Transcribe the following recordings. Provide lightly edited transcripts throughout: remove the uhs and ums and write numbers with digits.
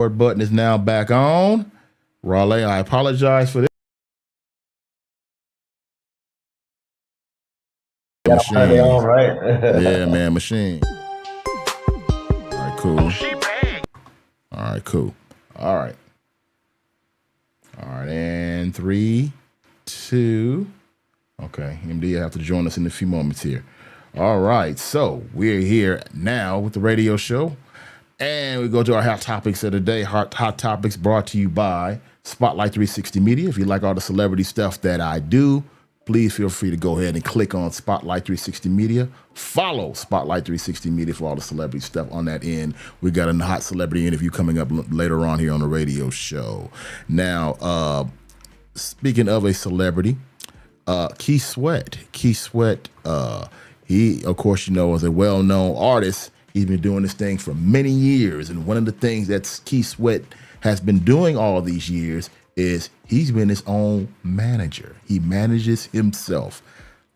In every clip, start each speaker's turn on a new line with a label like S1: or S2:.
S1: Record button is now back on. Raleigh, I apologize for this. Machine.
S2: On, right?
S1: Yeah, man, machine. All right, cool. All right, cool. All right. All right, and 3, 2. Okay, MD, you have to join us in a few moments here. All right, so we're here now with the radio show. And we go to our hot topics of the day. Hot topics brought to you by Spotlight 360 Media. If you like all the celebrity stuff that I do, please feel free to go ahead and click on Spotlight 360 Media. Follow Spotlight 360 Media for all the celebrity stuff on that end. We got a hot celebrity interview coming up later on here on the radio show. Now, speaking of a celebrity, Keith Sweat. Keith Sweat, he, of course, you know, is a well-known artist. He's been doing this thing for many years. And one of the things that Keith Sweat has been doing all these years is he's been his own manager. He manages himself.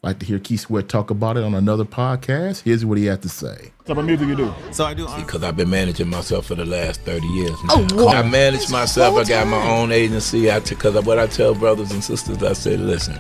S1: Like to hear Keith Sweat talk about it on another podcast. Here's what he had to say.
S3: What type of music you do?
S4: So I do because I've been managing myself for the last 30 years now. Oh, I manage myself. I got my own agency. Because what I tell brothers and sisters, I say, listen,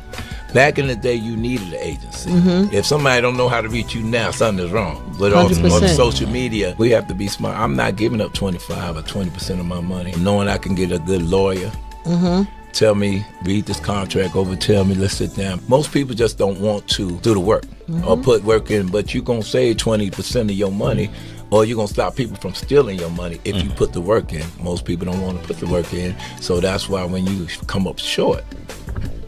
S4: back in the day, you needed an agency. Mm-hmm. If somebody don't know how to reach you now, something is wrong. But on social media, we have to be smart. I'm not giving up 25 or 20% of my money, knowing I can get a good lawyer. Mm-hmm. Tell me, read this contract over, tell me, let's sit down. Most people just don't want to do the work or put work in, but you're going to save 20% of your money or you're going to stop people from stealing your money if you put the work in. Most people don't want to put the work in, so that's why when you come up short,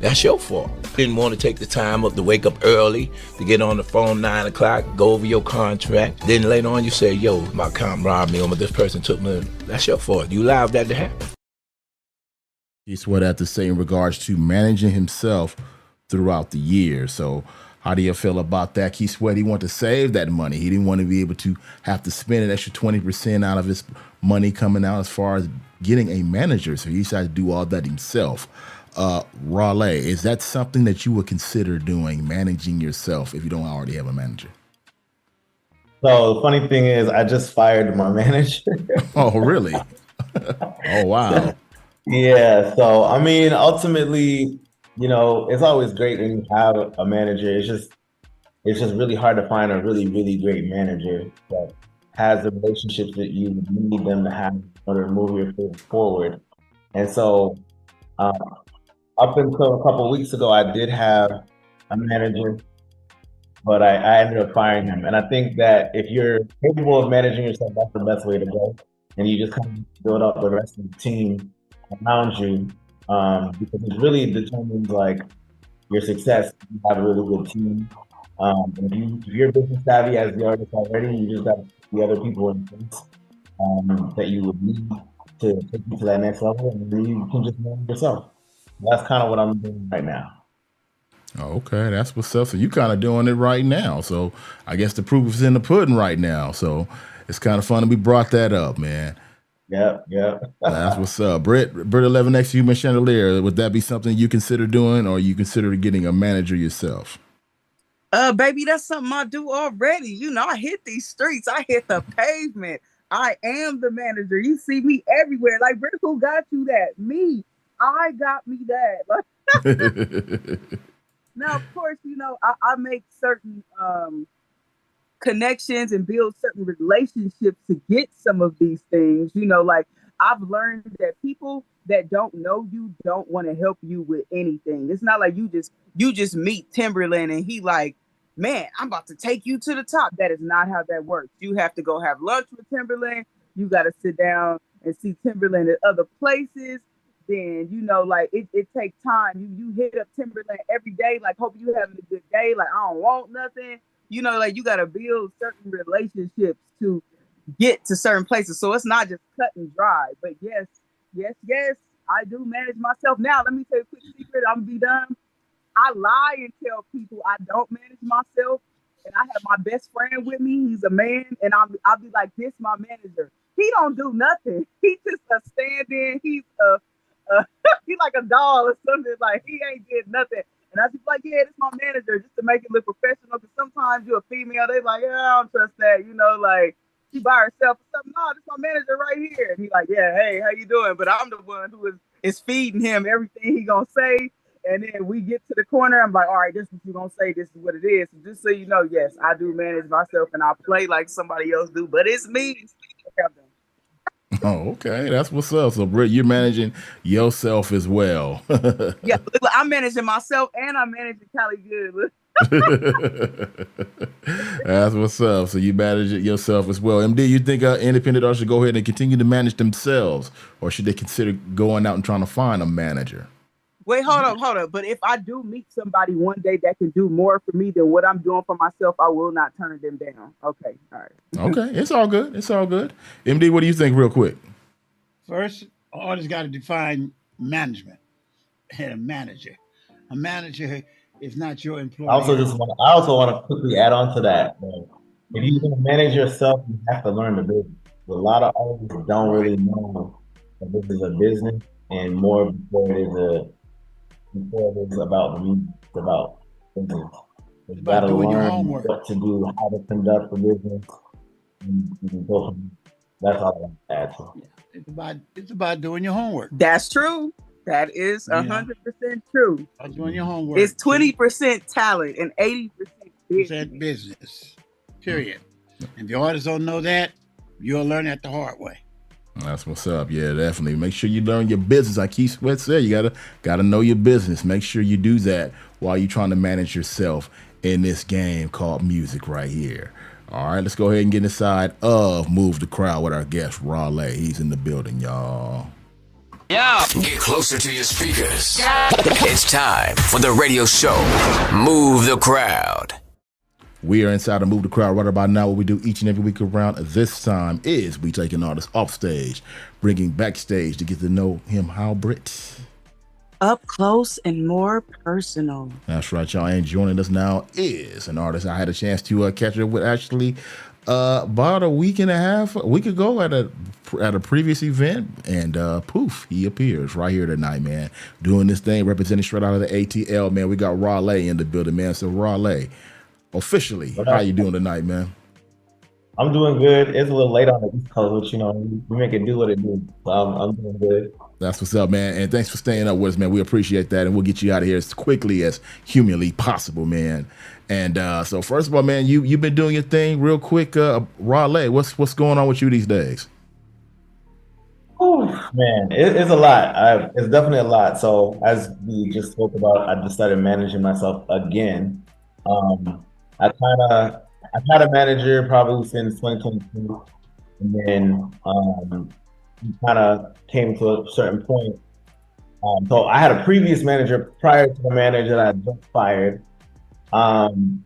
S4: that's your fault. Didn't want to take the time up to wake up early, to get on the phone 9 o'clock, go over your contract. Then later on you say, yo, my comp robbed me or this person took me. That's your fault. You allowed that to happen.
S1: He's what I have to say in regards to managing himself throughout the year. So how do you feel about that? Keith Sweat, he wanted to save that money. He didn't want to be able to have to spend an extra 20% out of his money coming out as far as getting a manager. So he decided to do all that himself. Raleigh, is that something that you would consider doing, managing yourself, if you don't already have a manager?
S2: So the funny thing is, I just fired my manager.
S1: Oh, really? Oh, wow.
S2: Yeah. So, I mean, ultimately, you know, it's always great when you have a manager. It's just really hard to find a really, really great manager that has the relationships that you need them to have in order to move your career forward. And so, up until a couple of weeks ago, I did have a manager, but I ended up firing him. And I think that if you're capable of managing yourself, that's the best way to go. And you just kind of build up the rest of the team around you, because it really determines like your success. You have a really good team. If you're business savvy as the artist already, you just got the other people in place that you would need to take you to that next level, and then you can just manage yourself. That's kind of what I'm doing right now.
S1: Okay, that's what's up. So you kind of doing it right now. So I guess the proof is in the pudding right now. So it's kind of fun we brought that up, man.
S2: Yeah.
S1: That's what's up. Britt 11X Human Chandelier, would that be something you consider doing, or you consider getting a manager yourself?
S5: Baby, that's something I do already. You know, I hit these streets. I hit the pavement. I am the manager. You see me everywhere. Like, Britt, who got you that? Me. I got me that. Now, of course, you know, I make certain connections and build certain relationships to get some of these things. You know, like I've learned that people that don't know you don't want to help you with anything. It's not like you just meet Timberland and he like, man, I'm about to take you to the top. That is not how that works. You have to go have lunch with Timberland. You got to sit down and see Timberland at other places. Then, you know, like it takes time. You hit up Timberland every day, like, hope you having a good day. Like, I don't want nothing. You know, like you got to build certain relationships to get to certain places. So it's not just cut and dry. But yes, I do manage myself. Now, let me tell you a quick secret. I'm gonna be done. I lie and tell people I don't manage myself. And I have my best friend with me. He's a man. And I'll be like, this my manager. He don't do nothing. He's just a stand-in. He's like a doll or something. Like, he ain't did nothing. And I be like, yeah, this is my manager, just to make it look professional. Because sometimes you're a female, they like, yeah, I don't trust that. You know, like, she by herself or something. No, this is my manager right here. and he like, yeah, hey, how you doing? But I'm the one who is feeding him everything he gonna say. And then we get to the corner. I'm like, all right, this is what you're gonna say. This is what it is. So just so you know, yes, I do manage myself, and I play like somebody else do, but it's me.
S1: Oh, okay, that's what's up. So, Britt, you're managing yourself as well.
S5: Yeah, look, I'm managing myself, and I'm managing Cali Good. Look.
S1: That's what's up. So you manage it yourself as well. MD, you think independent artists should go ahead and continue to manage themselves, or should they consider going out and trying to find a manager?
S5: Wait, hold up. But if I do meet somebody one day that can do more for me than what I'm doing for myself, I will not turn them down. Okay, all right.
S1: Okay, it's all good. It's all good. MD, what do you think, real quick?
S3: First, artists got to define management and a manager. A manager is not your employee.
S2: I also want to quickly add on to that. If you're going to manage yourself, you have to learn the business. A lot of artists don't really know that this is a business, and more before it is about the music, it's about business. You got to learn what to do, how to conduct the business. That's all I add to.
S3: It's about doing your homework.
S5: That's true. That is 100% true.
S3: Doing your homework.
S5: It's 20% talent and 80%
S3: business. Period. If the artists don't know that, you'll learn that the hard way.
S1: That's what's up. Yeah, definitely. Make sure you learn your business. Like Keith Sweat said, you gotta know your business. Make sure you do that while you're trying to manage yourself in this game called music right here. All right, let's go ahead and get inside of Move the Crowd with our guest, Raleigh. He's in the building, y'all.
S6: Yeah. Get closer to your speakers. Yeah. It's time for the radio show, Move the Crowd.
S1: We are inside of Move the Crowd right about now. What we do each and every week around this time is we take an artist off stage, bringing backstage to get to know him. How, Britt?
S5: Up close and more personal.
S1: That's right, y'all. And joining us now is an artist I had a chance to catch up with actually about a week ago at a previous event, and poof, he appears right here tonight, man, doing this thing, representing straight out of the ATL, man. We got Raleigh in the building, man. So Raleigh, officially, how you doing tonight, man?
S2: I'm doing good. It's a little late on the East Coast, but we make it do what it do. So I'm doing good.
S1: That's what's up, man. And thanks for staying up with us, man. We appreciate that. And we'll get you out of here as quickly as humanly possible, man. And so first of all, man, you've been doing your thing real quick. Raleigh, what's going on with you these days?
S2: Oh, man, it's a lot. It's definitely a lot. So as we just spoke about, I just started managing myself again. I had a manager probably since 2022, and then we kind of came to a certain point. So I had a previous manager prior to the manager that I just fired. And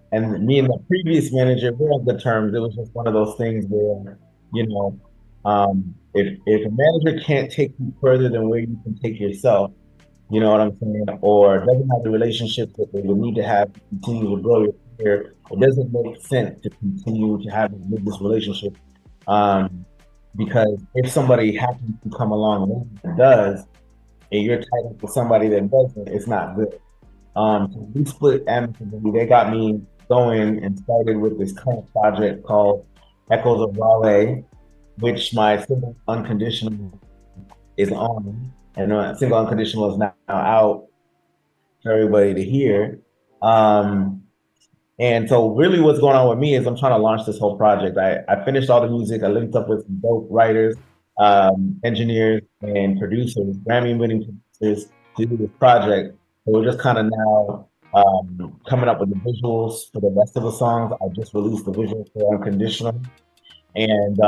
S2: me and the previous manager, we were on good terms. It was just one of those things where, if a manager can't take you further than where you can take yourself, you know what I'm saying, or doesn't have the relationship that they would need to have to continue to grow your career, it doesn't make sense to continue to have this relationship. Because if somebody happens to come along and does, and you're tied up with somebody that doesn't, it's not good. So we split amicably. They got me going and started with this current project called Echoes of Raleigh, which my single Unconditional is on, and single Unconditional is now out for everybody to hear. And so really what's going on with me is I'm trying to launch this whole project. I finished all the music. I linked up with some dope writers, engineers, and producers, Grammy-winning producers to do this project. So we're just kind of now coming up with the visuals for the rest of the songs. I just released the visuals for Unconditional. And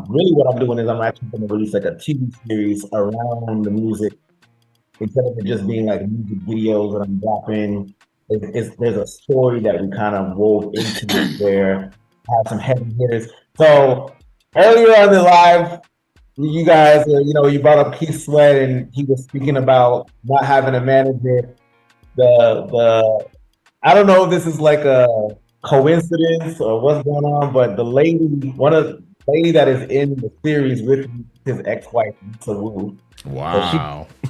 S2: really what I'm doing is I'm actually going to release like a TV series around the music, instead of it just being like music videos that I'm dropping. There's a story that we kind of wove into it where I have some heavy hitters. So earlier on the live, you guys, you brought up Keith Sweat, and he was speaking about not having a manager. I don't know if this is like a coincidence or what's going on, but the lady that is in the series with his ex-wife, Lisa Wu.
S1: Wow.
S2: So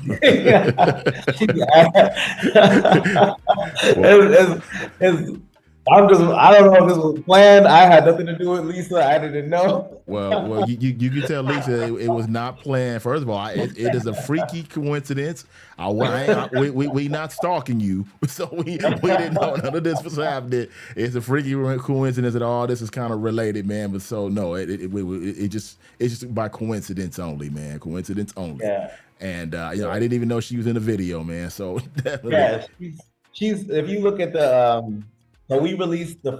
S2: I don't know if this was planned. I had nothing to do with Lisa. I didn't know.
S1: Well, you can tell Lisa it was not planned. First of all, it is a freaky coincidence. We not stalking you, so we didn't know none of this was happening. It's a freaky coincidence that all this is kind of related, man. But so no, it's just by coincidence only, man. Coincidence only.
S2: Yeah.
S1: And you know, I didn't even know she was in the video, man. So definitely.
S2: Yeah, she's. If you look at the so we released the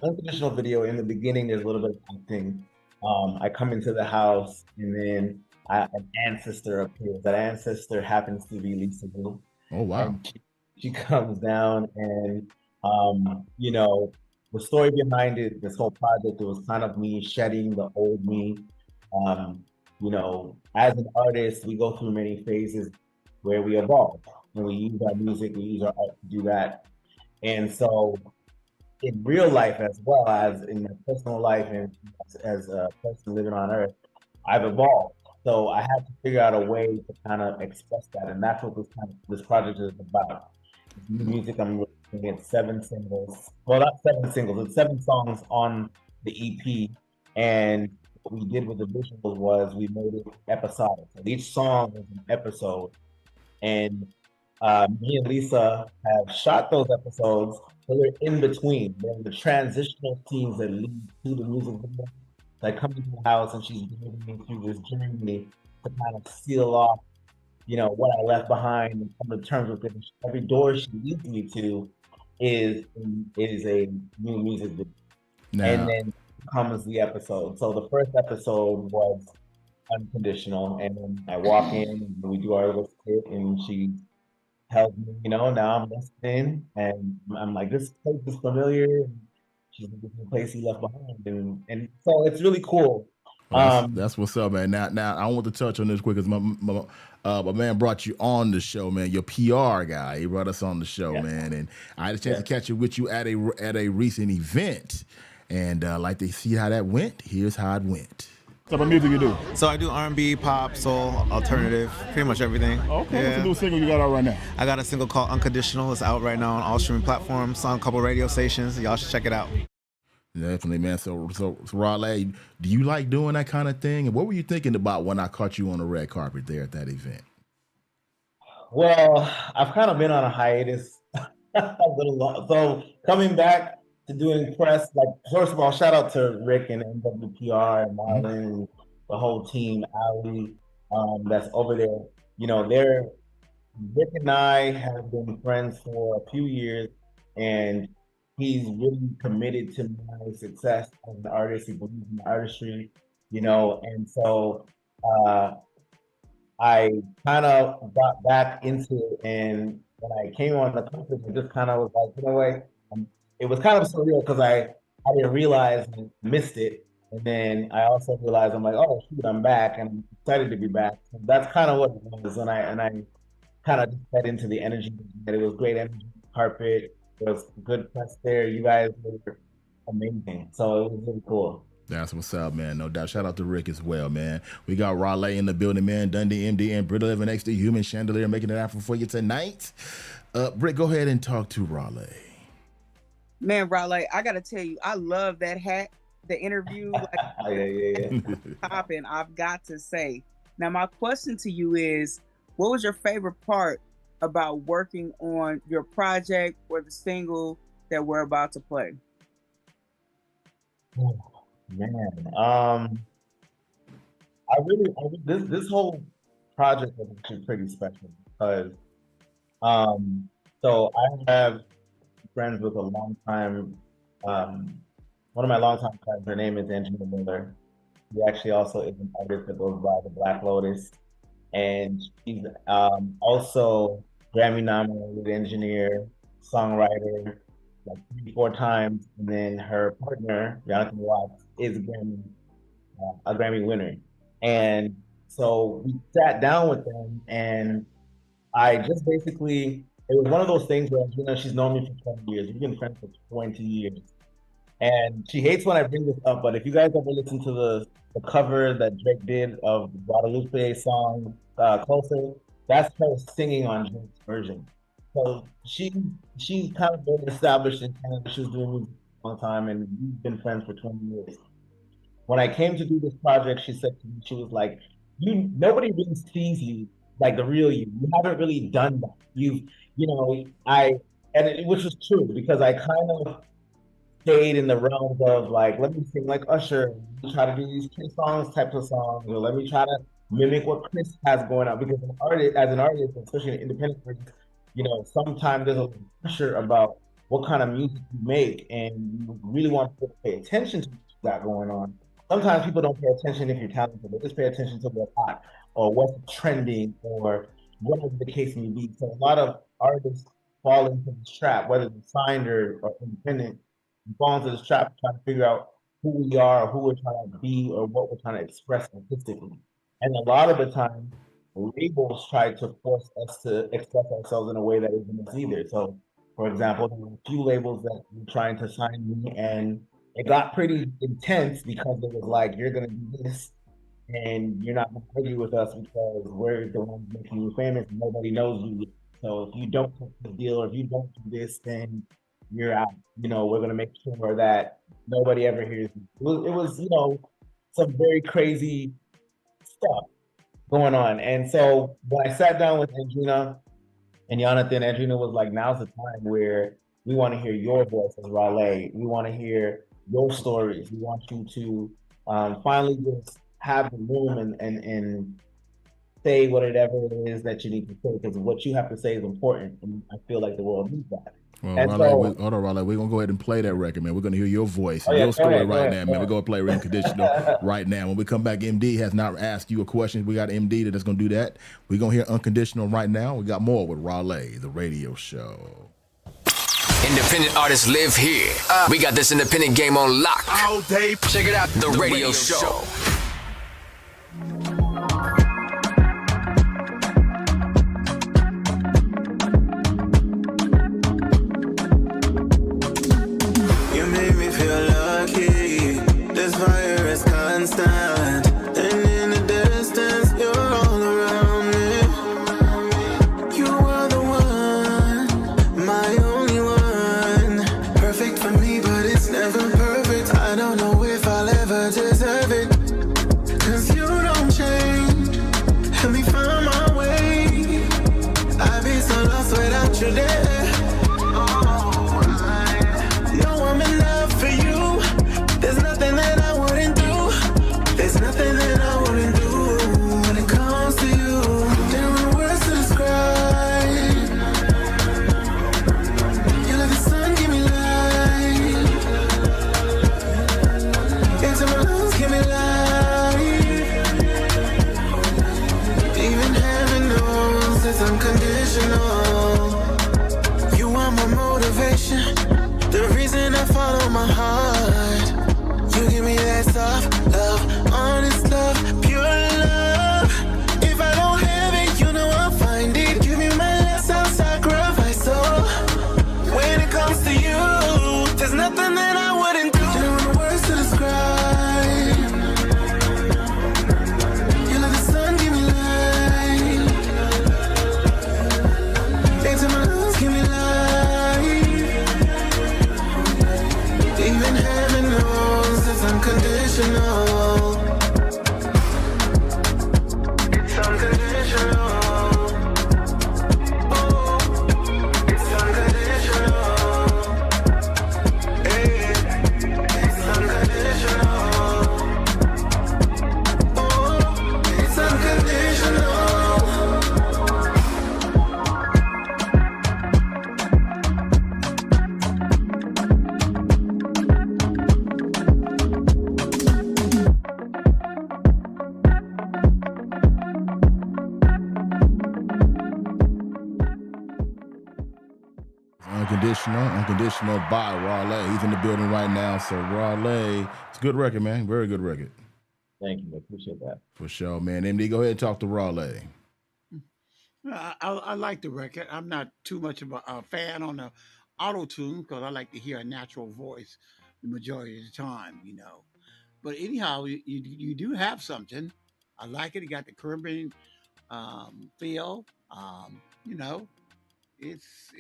S2: unconditional video. In the beginning, there's a little bit of acting. I come into the house, and then an ancestor appears. That ancestor happens to be Lisa Blue.
S1: Oh wow!
S2: And she comes down, and you know, the story behind it, this whole project, it was kind of me shedding the old me. You know, as an artist, we go through many phases where we evolve, and we use our music, we use our art to do that. And so, in real life as well as in my personal life and as a person living on Earth, I've evolved. So I had to figure out a way to kind of express that, and that's what this project is about. New music, I'm releasing it 7 singles. Well, not 7 singles, it's 7 songs on the EP. And what we did with the visuals was we made it episodic. So each song is an episode. And me and Lisa have shot those episodes, so they're in between. They're the transitional scenes that lead to the music video. So I come into the house and she's bringing me through this journey to kind of seal off, you know, what I left behind and come to terms with it. Every door she leads me to is a new music video. Now, and then comes the episode. So the first episode was unconditional, and then I walk in and we do our little skit, and she tells me, you know, now I'm listening, and I'm like, this place is familiar. And she's like, this is the place he left behind, and so it's really cool.
S1: Well, that's what's up, man. Now I want to touch on this quick because my man brought you on the show, man. Your PR guy, he brought us on the show, man, and I had a chance to catch you with you at a recent event, and like to see how that went. Here's how it went. What type of music you do?
S7: So I do R&B, pop, soul, alternative, pretty much everything.
S1: Okay, what's the new single you got out right now?
S7: I got a single called Unconditional. It's out right now on all streaming platforms, on a couple radio stations. Y'all should check it out.
S1: Definitely, man. So Raleigh, do you like doing that kind of thing? And what were you thinking about when I caught you on the red carpet there at that event?
S2: Well, I've kind of been on a hiatus a little long. So coming back to doing press, like, first of all, shout out to Rick and NWPR and Marlon and the whole team, Ali, that's over there. You know, Rick and I have been friends for a few years, and he's really committed to my success as an artist. He believes in artistry, you know, and so I kind of got back into it, and when I came on the conference, it just kind of was like, you know what? It was kind of surreal because I didn't realize and missed it. And then I also realized, I'm like, oh, shoot, I'm back, and I'm excited to be back. So that's kind of what it was. And I kind of fed into the energy, that it was great energy, carpet, there was good press there. You guys were amazing. So it was really cool.
S1: That's what's up, man. No doubt. Shout out to Rick as well, man. We got Raleigh in the building, man. Dundee, MD, and Britta Living Next to Human Chandelier making it happen for you tonight. Britt, go ahead and talk to Raleigh.
S5: Man, Raleigh, I gotta tell you, I love that hat. The interview, like,
S2: yeah.
S5: popping. I've got to say. Now, my question to you is, what was your favorite part about working on your project or the single that we're about to play?
S2: Oh, man, this whole project was actually pretty special because, so I have friends with a long time, one of my longtime friends, her name is Angela Miller. She actually also is an artist that goes by the Black Lotus. And she's also Grammy nominated engineer, songwriter, like 3-4 times. And then her partner, Jonathan Watts, is a Grammy winner. And so we sat down with them, and I just basically, it was one of those things where, you know, she's known me for 20 years. We've been friends for 20 years. And she hates when I bring this up, but if you guys ever listen to the cover that Drake did of the Guadalupe song, Closer, that's her singing on Drake's version. So she's kind of been established in Canada. She was doing music for a long time, and we've been friends for 20 years. When I came to do this project, she said to me, she was like, nobody really sees you like the real you. You haven't really done that. Which was true because I kind of stayed in the realms of like, let me sing like Usher, try to do these Chris songs types of songs, or let me try to mimic what Chris has going on. Because as an artist, especially an independent artist, sometimes there's a pressure about what kind of music you make, and you really want to pay attention to what's got going on. Sometimes people don't pay attention if you're talented, they just pay attention to what's hot or what's trending or whatever the case may be. So a lot of artists fall into this trap, whether they're signed or independent, fall into this trap trying to figure out who we are, who we're trying to be, or what we're trying to express artistically. And a lot of the time, labels try to force us to express ourselves in a way that isn't us either. So, for example, there were a few labels that were trying to sign me, and it got pretty intense because it was like, you're going to do this, and you're not going to argue with us because we're the ones making you famous and nobody knows you. So if you don't take the deal or if you don't do this, then you're out. We're going to make sure that nobody ever hears you. It was some very crazy stuff going on. And so when I sat down with Andrina and Jonathan, Andrina was like, now's the time where we want to hear your voice as Raleigh. We want to hear your stories. We want you to finally just have the room and say whatever it is that you need to say, because what you have to say is important. And I feel like the world needs that.
S1: Well, Raleigh, hold on, Raleigh. We're going to go ahead and play that record, man. We're going to hear your voice, your story right now, man. We're going to play Unconditional right now. When we come back, MD has not asked you a question. We got MD that's going to do that. We're going to hear Unconditional right now. We got more with Raleigh, the radio show.
S6: Independent artists live here. We got this independent game on lock.
S8: All day.
S6: Check it out, the radio show.
S8: Constant, and in the distance, you're all around me. You are the one, my only one. Perfect for me, but it's never perfect. I don't know if I'll ever deserve it. 'Cause you don't change, help me find my way. I'd be so lost without you there. No, I'm in love for you. There's nothing that I wouldn't do. There's nothing that I wouldn't do when it comes to you. There are words to describe. You let the sun give me light. Into my lungs, give me life. Even heaven knows it's unconditional. You are my motivation, the reason I follow my heart. You give me that soft love, honest love, pure love. If I don't have it, you know I'll find it. Give me my last, I'll sacrifice. So when it comes to you, there's nothing that I wouldn't do. There are no words to describe. You let the sun give me light. Into my lungs, give me life. Even heaven knows it's unconditional. It's unconditional. Oh, it's unconditional. Hey, it's unconditional. Oh, it's unconditional.
S1: Unconditional by Raleigh. He's in the building right now. So Raleigh, it's a good record, man. Very good record.
S2: Thank you. I appreciate that.
S1: For sure, man. MD, go ahead and talk to Raleigh.
S3: I like the record. I'm not too much of a fan on the auto tune because I like to hear a natural voice the majority of the time, But anyhow, you do have something. I like it. It got the Caribbean feel. You know, it's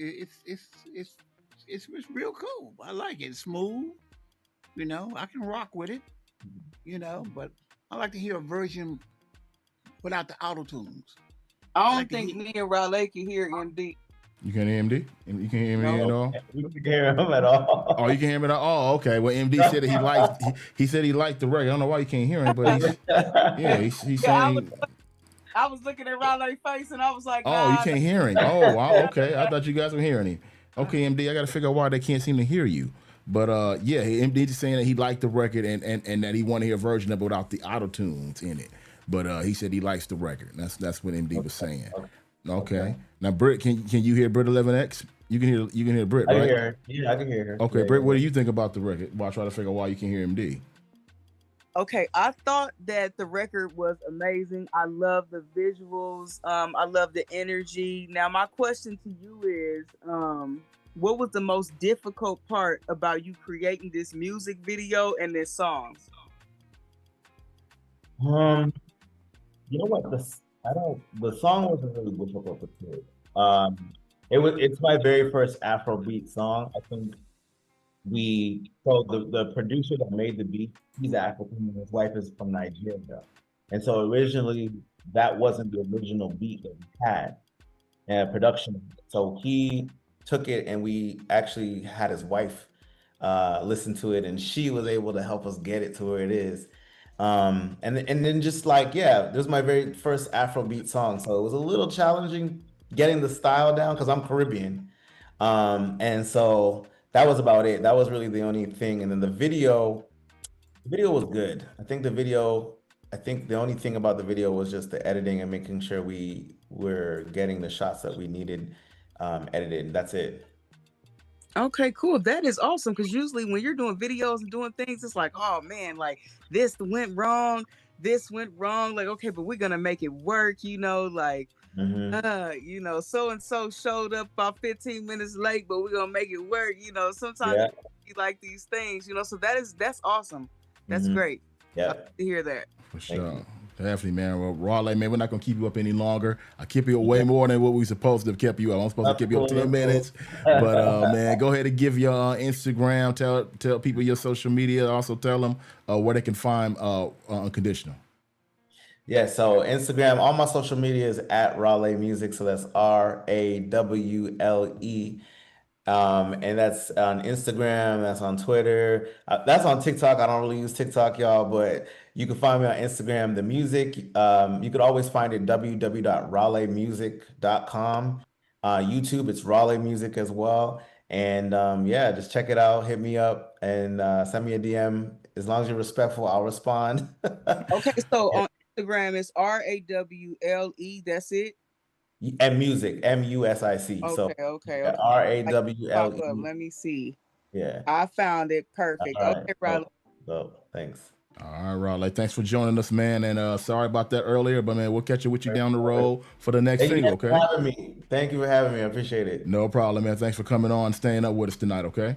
S3: real cool. I like it. It's smooth. You know, I can rock with it. You know, but I like to hear a version without the auto tunes.
S5: I don't think me and Raleigh can hear MD.
S1: You can hear MD? You can hear me at all?
S2: We can hear him at all.
S1: Oh, you can hear him at all? Oh, okay. Well, MD said that he said he liked the record. I don't know why you can't hear him, but he's saying.
S5: I was looking at Raleigh's face and I was like,
S1: oh, you can't hear him. Oh, wow. Okay. I thought you guys were hearing him. Okay, MD, I got to figure out why they can't seem to hear you. But MD is saying that he liked the record and that he wanted to hear a version of it without the auto tunes in it. But he said he likes the record. That's what MD was saying. Okay. Now, Britt, can you hear Britt 11X? You can hear Britt, right?
S2: I can hear her. Yeah, I can hear her.
S1: Okay,
S2: yeah,
S1: Britt, what do you think about the record? While I try to figure out why you can hear MD.
S5: Okay, I thought that the record was amazing. I love the visuals. I love the energy. Now, my question to you is, what was the most difficult part about you creating this music video and this song?
S2: You know what? The song wasn't really difficult to create. It's my very first Afrobeat song. I think the producer that made the beat, he's African and his wife is from Nigeria. And so originally that wasn't the original beat that we had production. So he took it and we actually had his wife listen to it and she was able to help us get it to where it is. And then just like, this was my very first Afrobeat song. So it was a little challenging getting the style down because I'm Caribbean. And so that was about it. That was really the only thing. And then the video was good. I think the only thing about the video was just the editing and making sure we were getting the shots that we needed edited. That's it.
S5: Okay, cool. That is awesome. Because usually when you're doing videos and doing things, it's like, oh man, like this went wrong. Like, okay, but we're going to make it work, like, so-and-so showed up about 15 minutes late, but we're going to make it work. Sometimes you like these things, so that's awesome. That's great.
S2: Yeah.
S5: I like to hear that.
S1: For sure. Definitely, man. Well, Raleigh, man, we're not going to keep you up any longer. I keep you way more than what we supposed to have kept you up. I'm supposed to keep you up 10 minutes. But, man, go ahead and give your Instagram, tell people your social media. Also tell them where they can find Unconditional.
S2: Yeah, so Instagram, all my social media is at Raleigh Music. So that's RAWLE. And that's on Instagram, that's on Twitter, that's on TikTok. I don't really use TikTok, y'all, but you can find me on Instagram. The music, you could always find it www.raleighmusic.com. YouTube, it's Raleigh Music as well. And just check it out, hit me up, and send me a DM. As long as you're respectful, I'll respond.
S5: Okay, so on Instagram, it's RAWLE, that's it?
S2: And music, MUSIC.
S5: Okay,
S2: so
S5: okay.
S2: RAWLE.
S5: Let me see.
S2: Yeah.
S5: I found it. Perfect.
S2: All right.
S5: Okay, Raleigh.
S2: Thanks.
S1: All right, Raleigh. Thanks for joining us, man. And sorry about that earlier, but man, we'll catch you down the road for the next single, okay?
S2: Thank you for having me. I appreciate it.
S1: No problem, man. Thanks for coming on and staying up with us tonight, okay?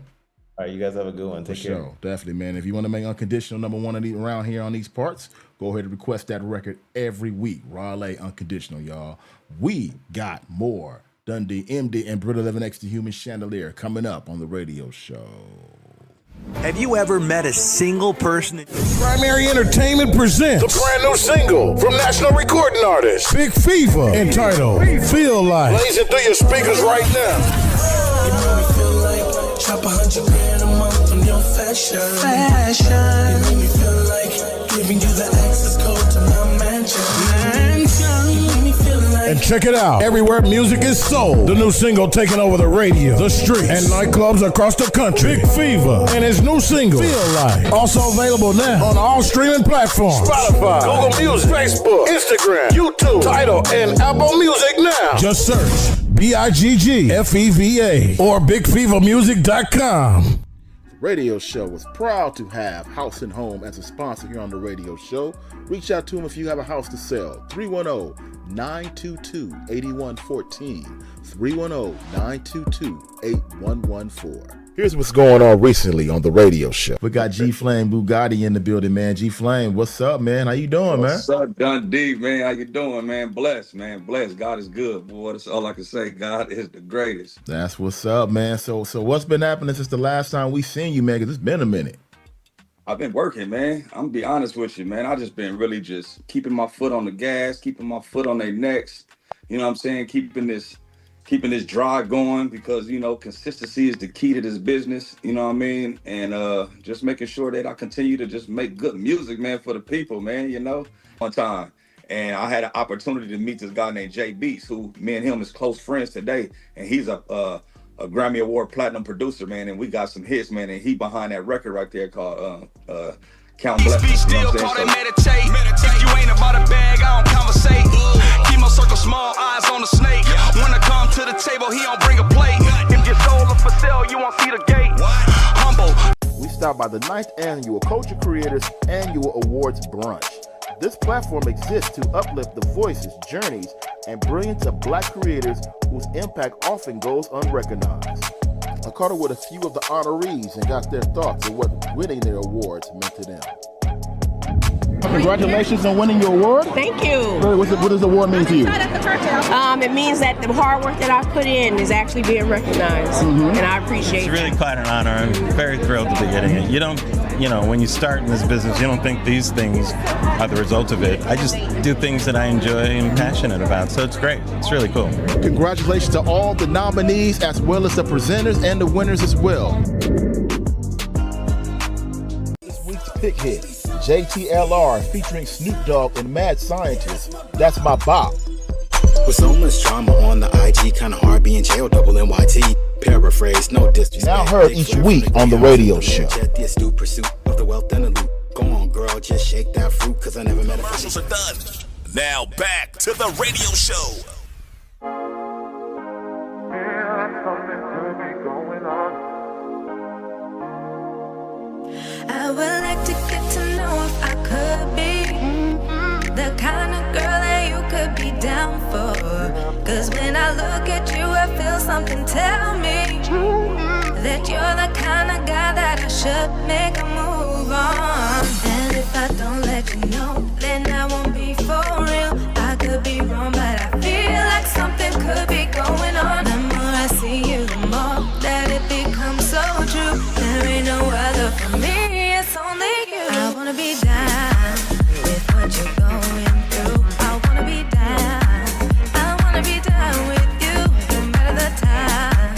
S2: All right, you guys have a good one. Take care.
S1: Sure, definitely, man. If you want to make Unconditional #1 around here on these parts, go ahead and request that record every week. Raleigh Unconditional, y'all. We got more Dundee, MD, and Britt 11X, the Human Chandelier, coming up on the radio show.
S9: Have you ever met a single person?
S10: Primary Entertainment presents
S11: the brand new single from national recording artist
S10: Big Fever, entitled Feel Like.
S11: Blazing through your speakers right now.
S8: You make me feel like chop 100 grand a month on your fashion. You make me feel like giving you the access code to my mansion. You make me feel like.
S10: And check it out everywhere music is sold. The new single taking over the radio, the streets, and nightclubs across the country. Big Fever and his new single Feel Like. Also available now on all streaming platforms:
S11: Spotify, Google Music, Facebook, Instagram, YouTube, Tidal, and Apple Music now.
S10: Just search BIGGFEVA or BigFeverMusic.com.
S1: Radio show is proud to have House and Home as a sponsor here on the radio show. Reach out to them if you have a house to sell. 310-922-8114. 310-922-8114. Here's what's going on recently on the radio show. We got G Flame Bugatti in the building, man. G Flame, what's up, man? How you doing, man?
S12: What's up, Dundee, man? How you doing, man? Blessed, man. Blessed. God is good, boy. That's all I can say. God is the greatest.
S1: That's what's up, man. So what's been happening since the last time we seen you, man? Because it's been a minute.
S12: I've been working, man. I'm gonna be honest with you, man. I just been really just keeping my foot on the gas, keeping my foot on their necks. You know what I'm saying? Keeping this drive going, because consistency is the key to this business, you know what I mean? And just making sure that I continue to just make good music, man, for the people, man, one time. And I had an opportunity to meet this guy named Jay Beats, who me and him is close friends today, and he's a Grammy Award platinum producer, man, and we got some hits, man, and he behind that record right there called Count Blessings. You know what I'm saying?
S13: If you ain't about a bag, I don't conversate. Keep my circle small, eyes on the snake. When I come to the table, he don't bring a plate. If your soul is for sale, you won't see the gate. Humble.
S1: We stopped by the 9th Annual Culture Creators Annual Awards Brunch. This platform exists to uplift the voices, journeys, and brilliance of Black creators whose impact often goes unrecognized. I caught up with a few of the honorees and got their thoughts on what winning their awards meant to them. Congratulations on winning your award.
S14: Thank you.
S1: What does the award mean to you?
S14: It means that the hard work that I've put in is actually being recognized, and I appreciate it.
S15: It's really quite an honor. I'm very thrilled to be getting it. You don't, when you start in this business, you don't think these things are the result of it. I just do things that I enjoy and passionate about, so it's great. It's really cool.
S1: Congratulations to all the nominees, as well as the presenters and the winners as well. This week's pick hit, JTLR featuring Snoop Dogg and Mad Scientist. That's my bop.
S16: With so much drama on the IG, kinda hard being jailed, double NYT. Paraphrase, no disrespect.
S1: Now heard each week on the radio show.
S16: The astute pursuit of the wealth and the loot. Go on, girl, just shake that fruit, cause I never met a
S17: Commercials are done. Now back to the radio show.
S18: I would like to get to know if I could be the kind of girl that you could be down for. Cause when I look at you, I feel something tell me that you're the kind of guy that I should make a move on. And if I don't let you know, then I won't be for real. I could be wrong, but I feel like something could be going on. The more I see you, the more that it becomes so true. There ain't no other for me, it's only you. I wanna be down with what you're going through. I wanna be down, I wanna be down with you. No matter the time,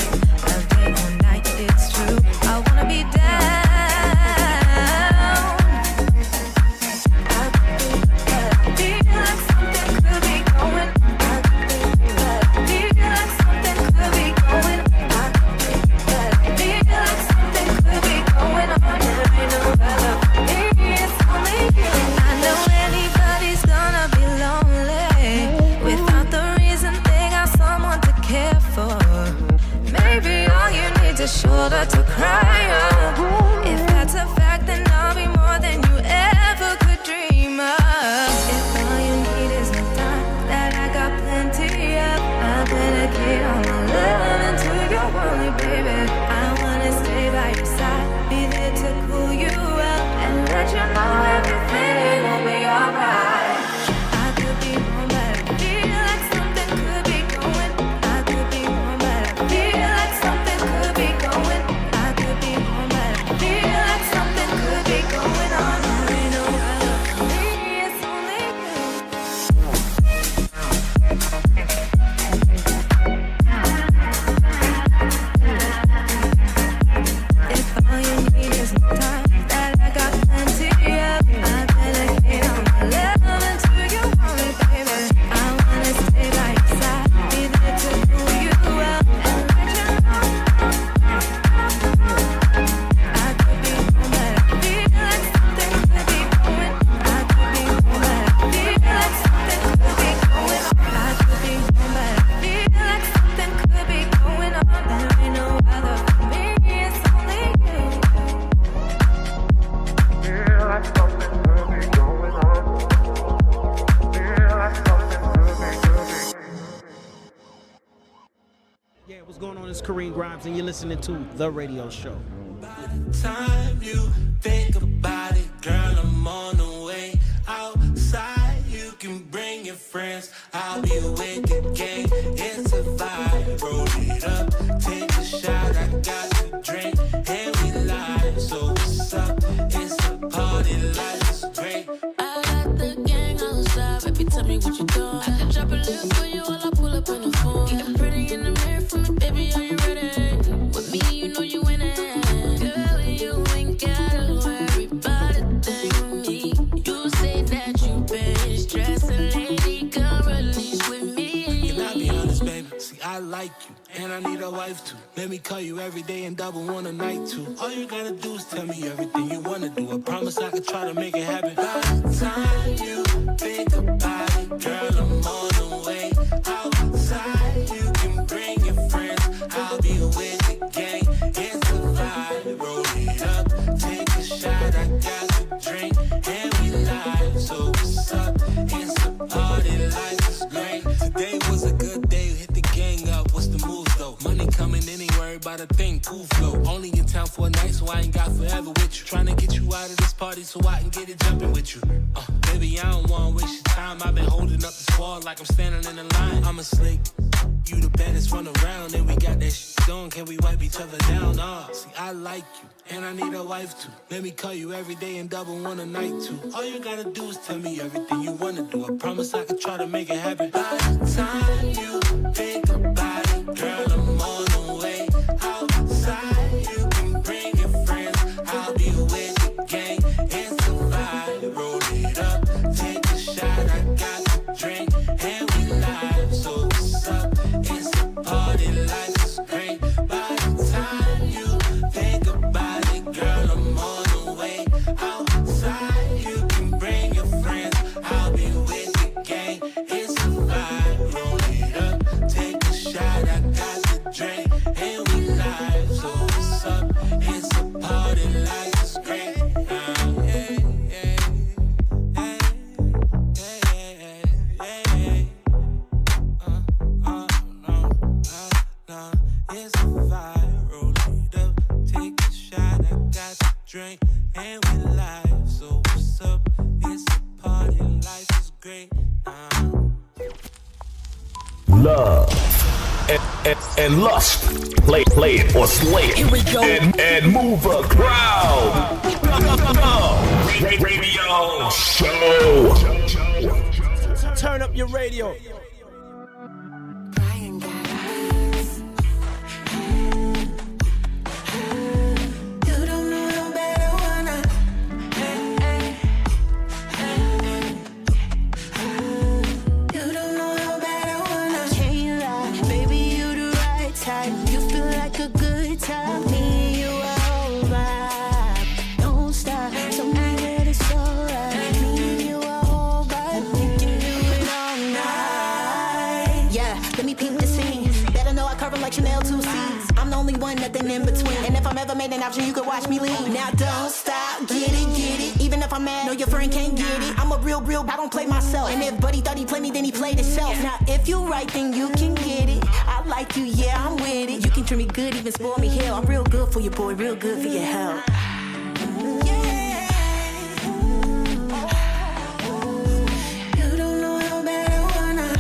S18: of day or night, it's true. I wanna be down. I feel like something could be going. I feel like something could be going. I feel like something could be going on. There ain't no other for me, it's only you. I know anybody's gonna be lonely without the reason they got someone to care for. Maybe all you need is a shoulder to cry on. If that's a fact, then I'll be more than you ever could dream of. If all you need is the time that I got plenty of, I better get all my love into your only, baby. I wanna stay by your side, be there to cool you up, and let you know everything will be alright. I could be wrong, but I feel like something could be going. I could be wrong, but I feel like something could be going. I could be wrong, but I feel
S19: What's going on? It's Kareem Grimes, and you're listening to The Radio Show.
S8: Time you think about it, girl, I'm on the way. Outside, you can bring your friends. I'll be with the gang. It's a vibe. Roll it up, take a shot. I got the drink, and we live. So what's up? It's a party, life is great.
S18: I got the gang outside, baby, tell me what you doing. I can drop a little for you while I pull up on the phone. Getting pretty in the mirror for me, baby, are you ready? With me, you know you winning. Girl, you ain't gotta worry about a thing with me. You say that you been stressing, lady, come release with me.
S8: Can I be honest, baby? See, I like you, and I need a wife too. Let me call you every day and double one a night too. All you gotta do is tell me everything you wanna do. I promise I can try to make it happen. By the time you think about it, girl, I'm on the way. Outside, you can bring your friends. I'll be with the gang. It's a vibe. Roll it up, take a shot. I got the drink, and we live. So what's up? It's a party, life is great. Today was a good day. Hit the gang up. What's the moves though? Money coming in, ain't worried about a thing. Cool flow. Only in town for a night, so I ain't got forever with you. Trying to get you out of this party so I can get it jumping with you. Baby, I don't wanna waste your time. I've been holding up this wall like I'm standing in a line. I'm a slick. You the baddest run around, and we got that shit going. Can we wipe each other down? See, I like you, and I need a wife too. Let me call you every day and double one a night too. All you gotta do is tell me everything you wanna do. I promise I can try to make it happen. By the time you think about it, girl, I'm on the way. Outside, you can bring your friends. I'll be with the gang. It's a vibe. Roll it up, take a shot. I got the drink, and we live. So what's up? It's a party, life is great. By the time you think about it, girl, I'm on the way. Outside, you can bring your friends. I'll be with the gang. It's a vibe. Roll it up, take a shot. I got the drink, and we live. So what's up? It's a party, life is great. It's a vibe, roll it up, take a shot. I got the drink, and we live. So what's up? It's a party, life is great.
S17: Love and lust. Play it or slay it.
S8: Here we go.
S17: And move the crowd. Radio show.
S19: Turn up your radio.
S18: You don't know how bad I wanna. You don't know how bad I wanna. Can't lie, baby, you the right type. You feel like a good time. Me and you are alright. Don't stop, so me that it's alright. Me and you are alright. We can do it all night. Yeah, let me peep the scene. Better know I cover like Chanel 2Cs. I'm the only one, nothing in between. And if I'm ever made an option, you can watch me leave. Now don't stop, get it, get it. Even if I'm mad, no, your friend can't get it. I'm a real, I don't play myself. And if buddy thought he played me, then he played himself. Now if you right, then you can get it. I like you, yeah, I'm with it. You can treat me good, even spoil me hell. I'm real good for you, boy, real good for your health. You don't know how bad I wanna.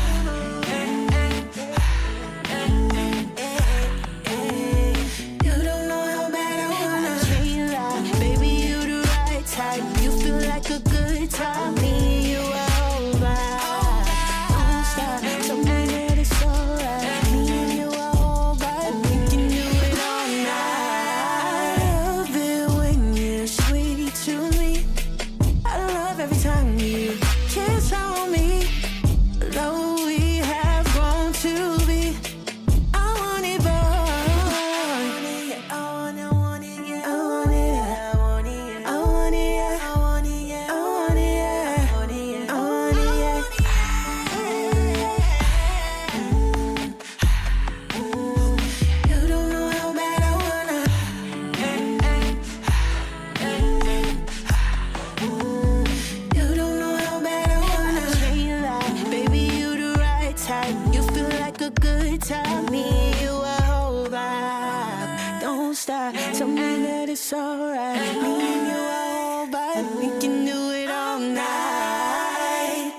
S18: You don't know how bad I wanna. Can't lie, baby, you the right type. You feel like a good time. Me and you are alright. Don't stop, so me that it's alright. Me and you are alright. We can do it all night. I love it when you're sweet to me. I love every time you kiss on me. Though we have grown to be, I want it, boy. I want it, yeah. I want it, yeah. I want it, yeah. I want it, yeah. I want it, yeah. I want it, yeah. I want it, yeah. I want it, yeah. I want it, yeah. You don't know how bad I wanna. You don't know how bad I wanna. Can't lie, baby, you the right type. You feel like a good time. Me and you are survive. Don't stop, tell me that it's alright. Me and you are all vibe, we can do it all night.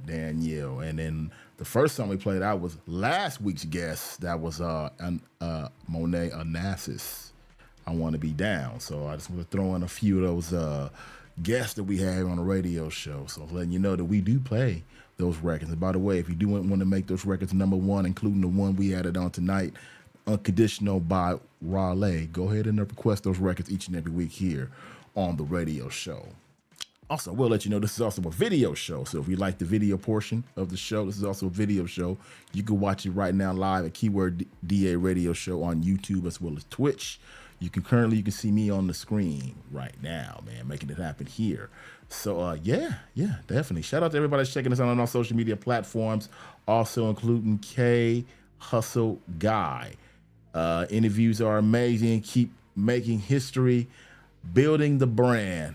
S1: Danielle. And then the first song we played out was last week's guest. That was Monet Onassis. I Want to Be Down. So I just want to throw in a few of those guests that we have on the radio show. So letting you know that we do play those records. And by the way, if you do want to make those records number one, including the one we added on tonight, Unconditional by Raleigh, go ahead and request those records each and every week here on the radio show. Also, we'll let you know this is also a video show. So if you like the video portion of the show, this is also a video show. You can watch it right now live at Keyword DA Radio Show on YouTube as well as Twitch. You can see me on the screen right now, man, making it happen here. So yeah, definitely. Shout out to everybody that's checking us out on our social media platforms, also including K Hustle Guy. Interviews are amazing. Keep making history, building the brand.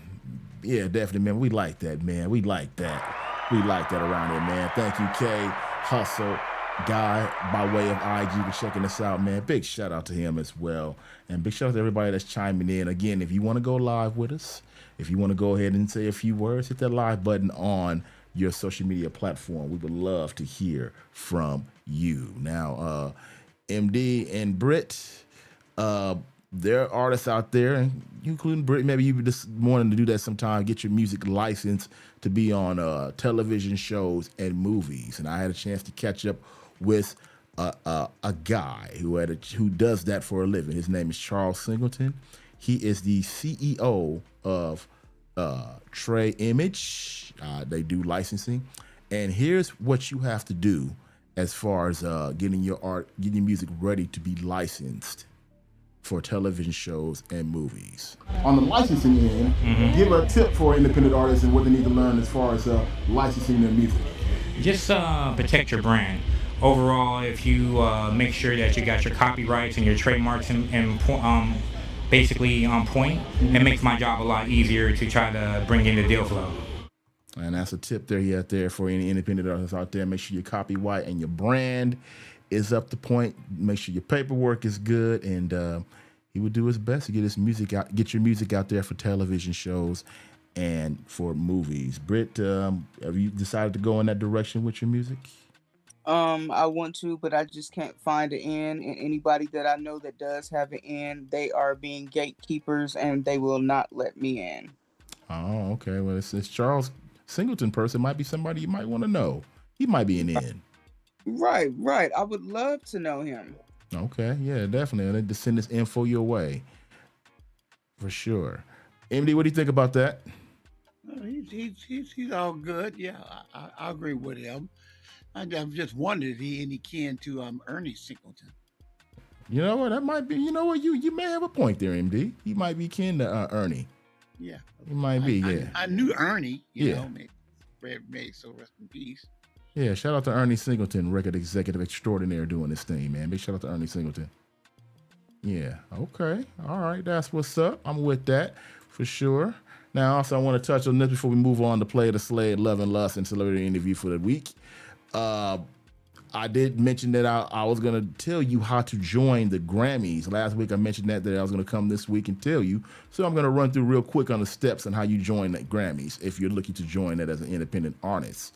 S1: Yeah, definitely, man. We like that, man. We like that. We like that around here, man. Thank you, K Hustle Guy, by way of IG, for checking us out, man. Big shout out to him as well. And big shout out to everybody that's chiming in. Again, if you want to go live with us, if you want to go ahead and say a few words, hit that live button on your social media platform. We would love to hear from you. Now, MD and Britt, there are artists out there, including Britt. Maybe you just wanting to do that sometime, get your music licensed to be on television shows and movies. And I had a chance to catch up with a guy who does that for a living. His name is Charles Singleton. He is the CEO of Trey Image. They do licensing. And here's what you have to do as far as getting your music ready to be licensed for television shows and movies. On the licensing end, give a tip for independent artists and what they need to learn as far as licensing their music.
S20: Just protect your brand. Overall, if you make sure that you got your copyrights and your trademarks basically on point, it makes my job a lot easier to try to bring in the deal flow.
S1: And that's a tip there for any independent artists out there. Make sure your copyright and your brand is up to point. Make sure your paperwork is good, and he would do his best to get his music out, get your music out there for television shows and for movies. Britt, have you decided to go in that direction with your music?
S5: I want to, but I just can't find an end. And anybody that I know that does have an end, they are being gatekeepers, and they will not let me in.
S1: Oh, okay. Well, it's Charles Singleton person. Might be somebody you might want to know. He might be an end.
S5: Right. I would love to know him.
S1: Okay, yeah, definitely. I need to send this info your way for sure. MD, what do you think about that?
S3: He's all good. Yeah, I agree with him. I'm just wondering if he any kin to Ernie Singleton.
S1: You know what? That might be. You know what? You may have a point there, MD. He might be kin to Ernie.
S3: Yeah,
S1: he might be. Yeah,
S3: I knew Ernie. You know, so rest in peace.
S1: Yeah, shout out to Ernie Singleton, record executive extraordinaire, doing this thing, man. Big shout out to Ernie Singleton. Yeah, okay. All right, that's what's up. I'm with that for sure. Now, also, I want to touch on this before we move on to Play the Slade, Love and Lust, and Celebrity Interview for the week. I did mention that I was going to tell you how to join the Grammys. Last week, I mentioned that I was going to come this week and tell you. So I'm going to run through real quick on the steps on how you join the Grammys if you're looking to join it as an independent artist.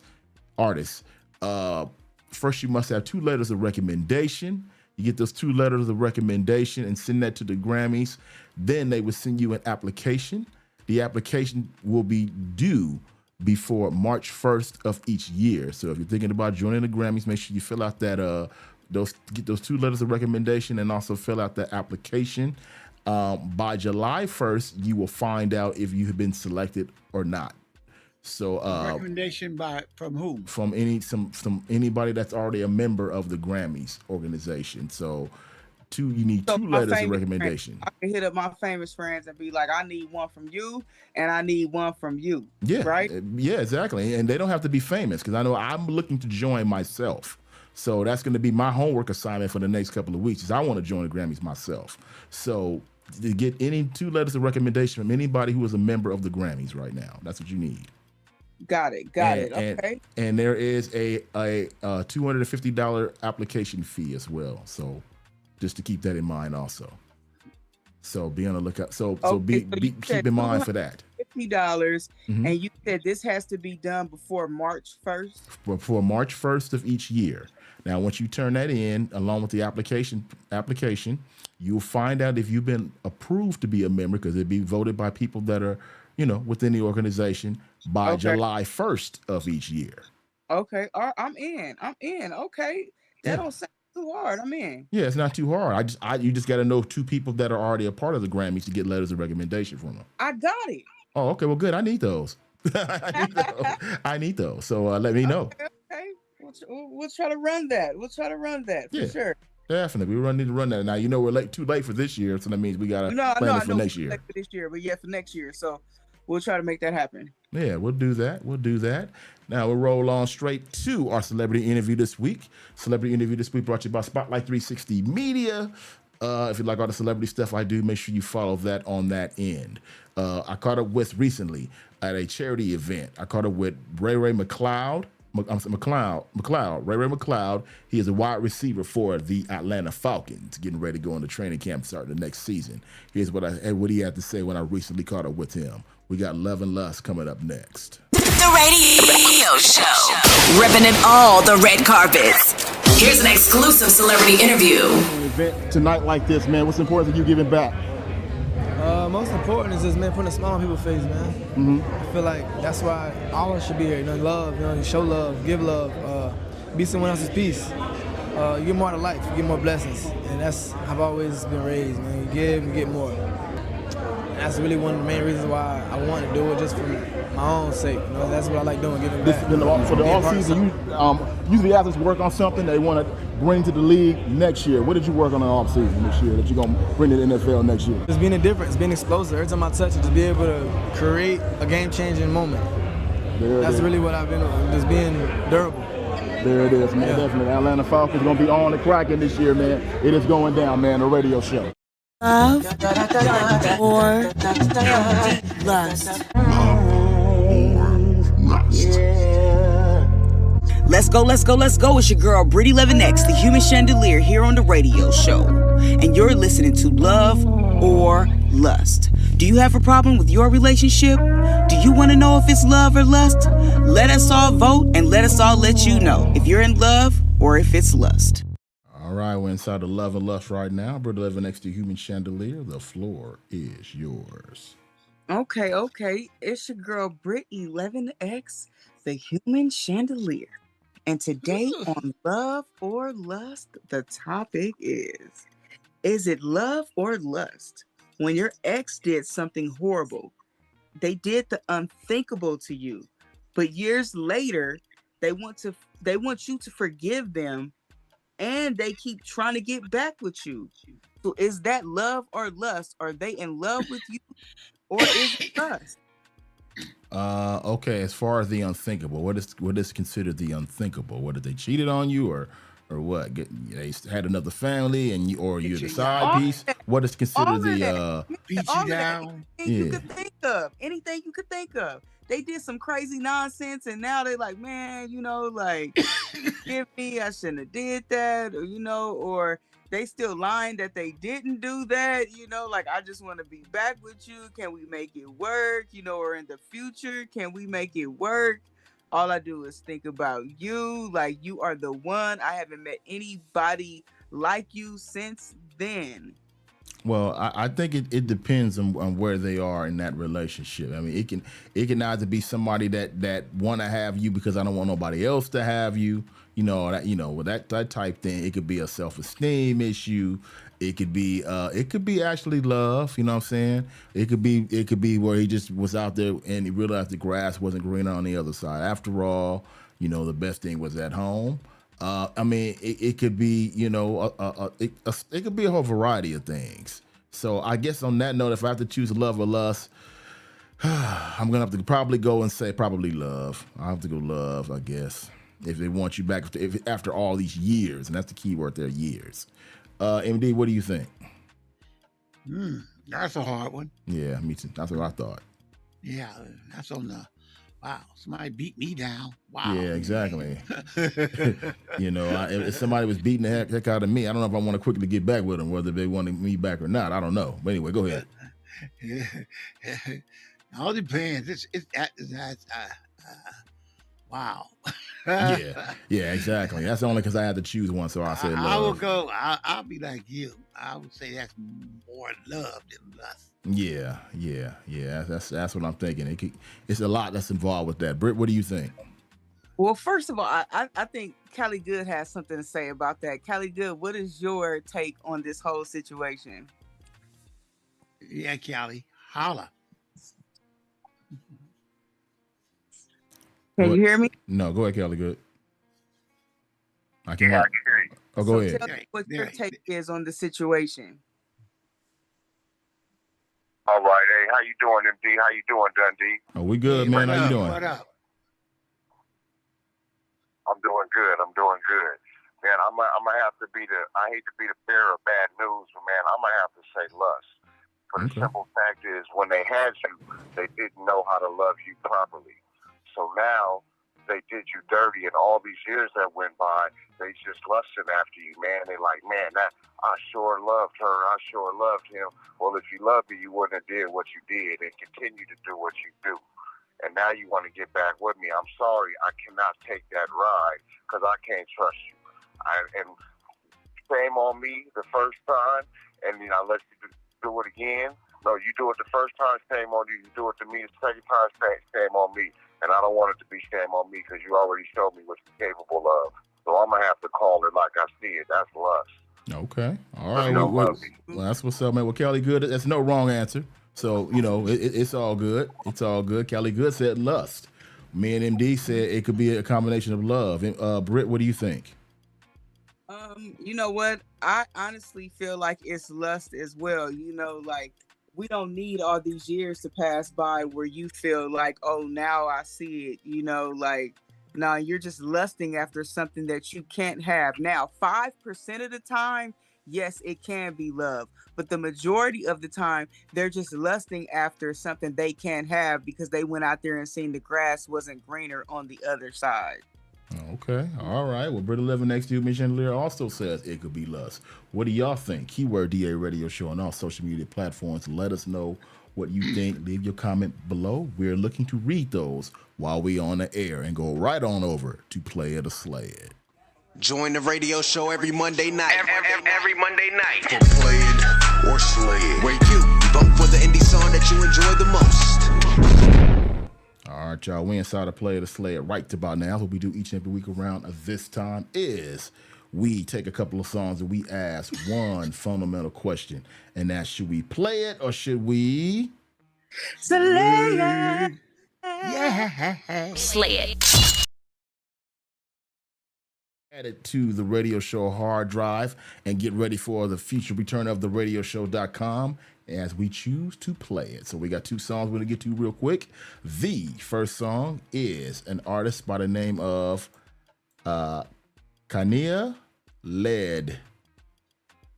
S1: First, you must have 2 letters of recommendation. You get those 2 letters of recommendation and send that to the Grammys. Then they will send you an application. The application will be due before March 1st of each year. So if you're thinking about joining the Grammys, make sure you fill out that get those 2 letters of recommendation and also fill out the application. By July 1st, you will find out if you have been selected or not. So
S3: recommendation from whom?
S1: From anybody that's already a member of the Grammys organization. So you need 2 letters of recommendation.
S5: Friends, I can hit up my famous friends and be like, I need one from you and I need one from you.
S1: Yeah.
S5: Right?
S1: Yeah, exactly. And they don't have to be famous, because I know I'm looking to join myself. So that's going to be my homework assignment for the next couple of weeks, is I want to join the Grammys myself. So to get any 2 letters of recommendation from anybody who is a member of the Grammys right now. That's what you need.
S5: Got it. Okay.
S1: And there is a $250 application fee as well. So just to keep that in mind also. So be on the lookout. So keep in mind for that.
S5: $50, and you said this has to be done before March 1st?
S1: Before March 1st of each year. Now, once you turn that in, along with the application, you'll find out if you've been approved to be a member, because it'd be voted by people that are, within the organization by July 1st of each year.
S5: Okay. All right, I'm in. Okay. That don't sound too hard. I'm in.
S1: Yeah, it's not too hard. You just got to know 2 people that are already a part of the Grammys to get letters of recommendation from them.
S5: I got it.
S1: Oh, okay. Well, good. I need those. I need those. So let me know.
S5: Okay. We'll try to run that. For sure.
S1: Definitely. We need to run that. Now, we're too late for this year, so that means we got to plan it for next year.
S5: For this year, but for next year. So we'll try to make that happen.
S1: Yeah, we'll do that. Now we'll roll on straight to our celebrity interview this week. Celebrity interview this week brought to you by Spotlight 360 Media. If you like all the celebrity stuff I do, make sure you follow that on that end. I caught up with recently at a charity event. I caught up with Ray McLeod. Ray McLeod. He is a wide receiver for the Atlanta Falcons, getting ready to go into training camp starting the next season. Here's what he had to say when I recently caught up with him. We got Love and Lust coming up next.
S21: The radio show. Ripping in all the red carpets. Here's an exclusive celebrity interview.
S22: An event tonight like this, man, what's important to you giving back?
S23: Most important is just, man, putting a smile on people's face, man. I feel like that's why all of us should be here. Love, show love, give love, be someone else's peace. You get more out of life, you get more blessings. And that's how I've always been raised, man. You give, you get more. And that's really one of the main reasons why I want to do it, just for my own sake. That's what I like doing, giving back.
S22: For the offseason, usually athletes work on something they want to bring to the league next year. What did you work on in the offseason this year that you're going to bring to the NFL next year?
S23: Just being a difference, being explosive. Every time I touch it, just be able to create a game-changing moment. That's really what I've been doing, just being durable.
S22: There it is, man. Definitely. Atlanta Falcons going to be on the cracking this year, man. It is going down, man, the radio show.
S21: Love or lust. Let's go. It's your girl, Brittany Levinex, the human chandelier, here on the radio show. And you're listening to Love or Lust. Do you have a problem with your relationship? Do you want to know if it's love or lust? Let us all vote and let us all let you know if you're in love or if it's lust.
S1: All right, we're inside the Love and Lust right now. Brittany Levinex, the human chandelier. The floor is yours.
S5: Okay. It's your girl, Brittany Levinex, the human chandelier. And today on Love or Lust, the topic is it love or lust? When your ex did something horrible, they did the unthinkable to you, but years later, they want you to forgive them, and they keep trying to get back with you. So is that love or lust? Are they in love with you, or is it lust?
S1: Okay, as far as the unthinkable, what is considered the unthinkable? What, did they cheated on you, or what? They had another family, and you're the side piece. What is considered the
S3: beat you down?
S5: Anything you could think of. They did some crazy nonsense, and now they're like, man, forgive me, I shouldn't have did that, or they still lying that they didn't do that, I just want to be back with you. Can we make it work? Or in the future, can we make it work? All I do is think about you, like you are the one. I haven't met anybody like you since then.
S1: Well, I think it depends on where they are in that relationship. I mean, it can either be somebody that want to have you because I don't want nobody else to have you, with that type thing. It could be a self-esteem issue. It could be actually love. You know what I'm saying? It could be where he just was out there and he realized the grass wasn't greener on the other side. After all, the best thing was at home. It could be, it could be a whole variety of things. So I guess on that note, if I have to choose love or lust, I'm going to have to probably go and say probably love. I have to go love, I guess, if they want you back after all these years. And that's the key word there, years. MD, what do you think?
S3: That's a hard one.
S1: Yeah, me too. That's what I thought.
S3: Yeah, that's on the. Wow, somebody beat me down. Wow.
S1: Yeah, exactly. You know, if somebody was beating the heck out of me, I don't know if I want to quickly get back with them, whether they wanted me back or not. I don't know. But anyway, go ahead.
S3: All depends. Wow.
S1: Yeah, exactly. That's only because I had to choose one, so I said love.
S3: I will go. I'll be like you. I would say that's more love than lust.
S1: Yeah. That's what I'm thinking. It's a lot that's involved with that. Britt, what do you think?
S5: Well, first of all, I think Callie Good has something to say about that. Callie Good, what is your take on this whole situation?
S3: Yeah, Callie, holla.
S5: Can you hear me?
S1: No, go ahead, Callie Good. I can hear you. Oh, go ahead.
S5: Tell me what your take is on the situation.
S4: All right, hey, how you doing, MD? How you doing, Dundee?
S1: Oh, we good, man. How you doing?
S3: What up?
S4: I'm doing good. Man, I'm gonna have to I hate to be the bearer of bad news, but man, I'm gonna have to say lust. For the simple fact is, when they had you, they didn't know how to love you properly. So now they did you dirty, and all these years that went by, they just lusting after you, man. They like, man, I sure loved her. I sure loved him. Well, if you loved me, you wouldn't have did what you did and continue to do what you do. And now you want to get back with me. I'm sorry, I cannot take that ride because I can't trust you. And shame on me the first time, and then I let you do it again. No, you do it the first time, shame on you. You do it to me the second time, shame on me. And I don't want it to be shame on me because you already showed me what you're capable of. So I'm going to have to call it like I see it. That's lust.
S1: Okay. All right. Well, that's what's up, man. Well, Callie Good, that's no wrong answer. So, you know, it's all good. It's all good. Callie Good said lust. Me and MD said it could be a combination of love. Britt, what do you think?
S5: You know what? I honestly feel like it's lust as well. You know, like, we don't need all these years to pass by where you feel like, oh, now I see it. You know, like, no, you're just lusting after something that you can't have. Now, 5% of the time, yes, it can be love. But the majority of the time, they're just lusting after something they can't have because they went out there and seen the grass wasn't greener on the other side.
S1: Okay. All right. Well, Britta living next to you, Miss Chandelier, also says it could be lust. What do y'all think? Keyword DA Radio Show on all social media platforms. Let us know what you think. Leave your comment below. We're looking to read those while we're on the air and go right on over to Play It or Slay It.
S6: Join the radio show every Monday night.
S8: Every Monday night.
S6: For Play It or Slay It, where you vote for the indie song that you enjoy the most.
S1: All right, y'all. We inside of Play It or Slay It right about now. What we do each and every week around this time is we take a couple of songs and we ask one fundamental question, and that's, should we play it or should we
S5: slay it?
S14: Yeah. Slay it.
S1: Add it to the radio show hard drive and get ready for the future return of the radioshow.com as we choose to play it. So we got two songs we're going to get to real quick. The first song is an artist by the name of Kania Led.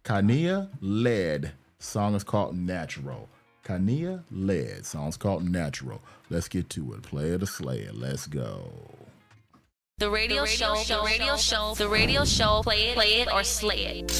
S1: Kania Led. Song is called Natural. Kania Led. Song's called Natural. Let's get to it. Play it or slay it. Let's go.
S14: The radio show, play it or slay it.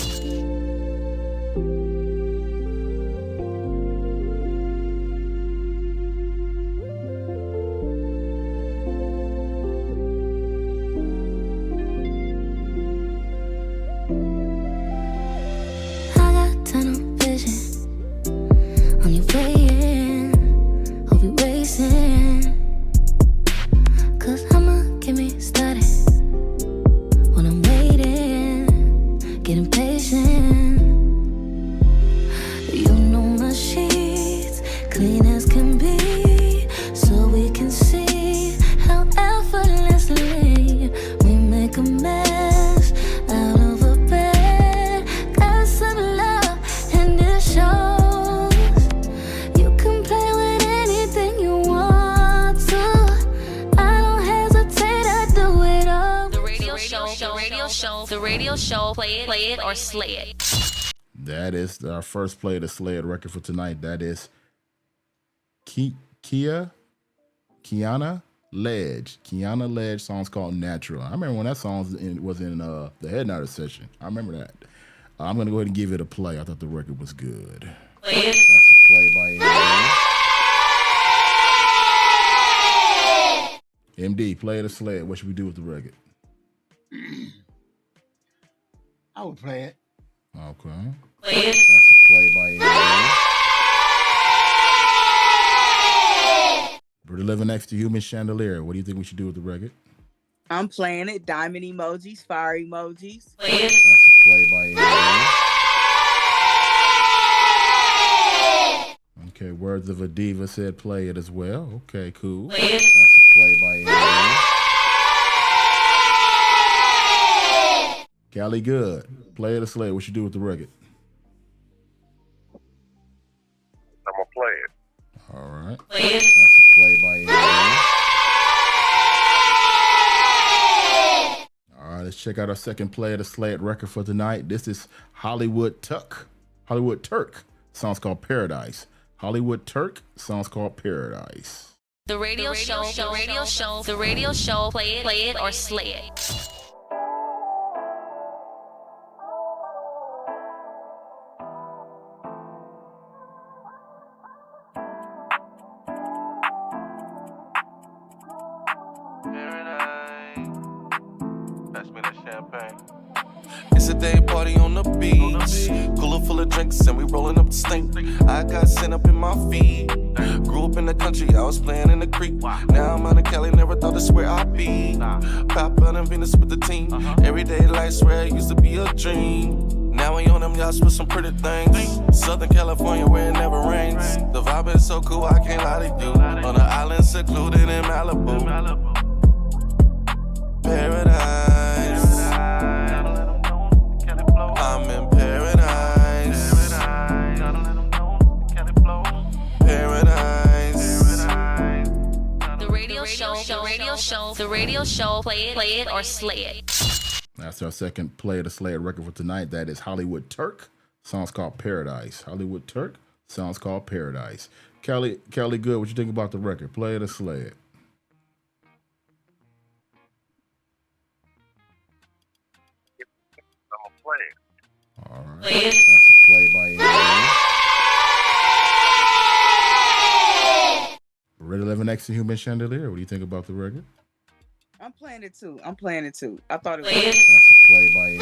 S1: That is our first play of the Sled record for tonight. That is Kiana Ledge. Kiana Ledge, song's called Natural. I remember when that song was in the Headnighter session. I remember that. I'm going to go ahead and give it a play. I thought the record was good. That's a play by MD. Play the Sled. What should we do with the record?
S3: I would play it.
S1: Okay. That's a play by We're living next to Human Chandelier. What do you think we should do with the record?
S5: I'm playing it. Diamond emojis, fire emojis.
S1: That's a play by Okay, Words of a Diva said play it as well. Okay, cool. That's a play by Cali Good. Play it or slay. What you do with the record?
S4: I'm gonna play it.
S1: All right. That's a play by All right, let's check out our second play of the Slay It record for tonight. This is Hollywood Turk. Song's called Paradise. Hollywood Turk. Song's called Paradise.
S2: The radio show, play it or slay it.
S8: It's a day party on the beach. Cooler full of drinks and we rolling up the stink. I got sent up in my feet. Grew up in the country, I was playing in the creek. Now I'm out of Cali, never thought this where I'd be. Pop out in Venus with the team. Everyday life, swear it used to be a dream. Now we on them yachts with some pretty things. Southern California where it never rains. The vibe is so cool, I can't lie to you. On an island secluded in Malibu. Paradise. I'm in paradise. Paradise.
S2: The radio show, play it or slay it.
S1: That's our second play of the Slay It record for tonight. That is Hollywood Turk. Song's called Paradise. Hollywood Turk. Song's called Paradise. Kelly Good, what you think about the record? Play it or slay it?
S4: I'm gonna play it.
S1: All right. That's a play by Ready Living Next to Human Chandelier. What do you think about the record?
S5: I'm playing it too. I thought it was.
S1: That's a play by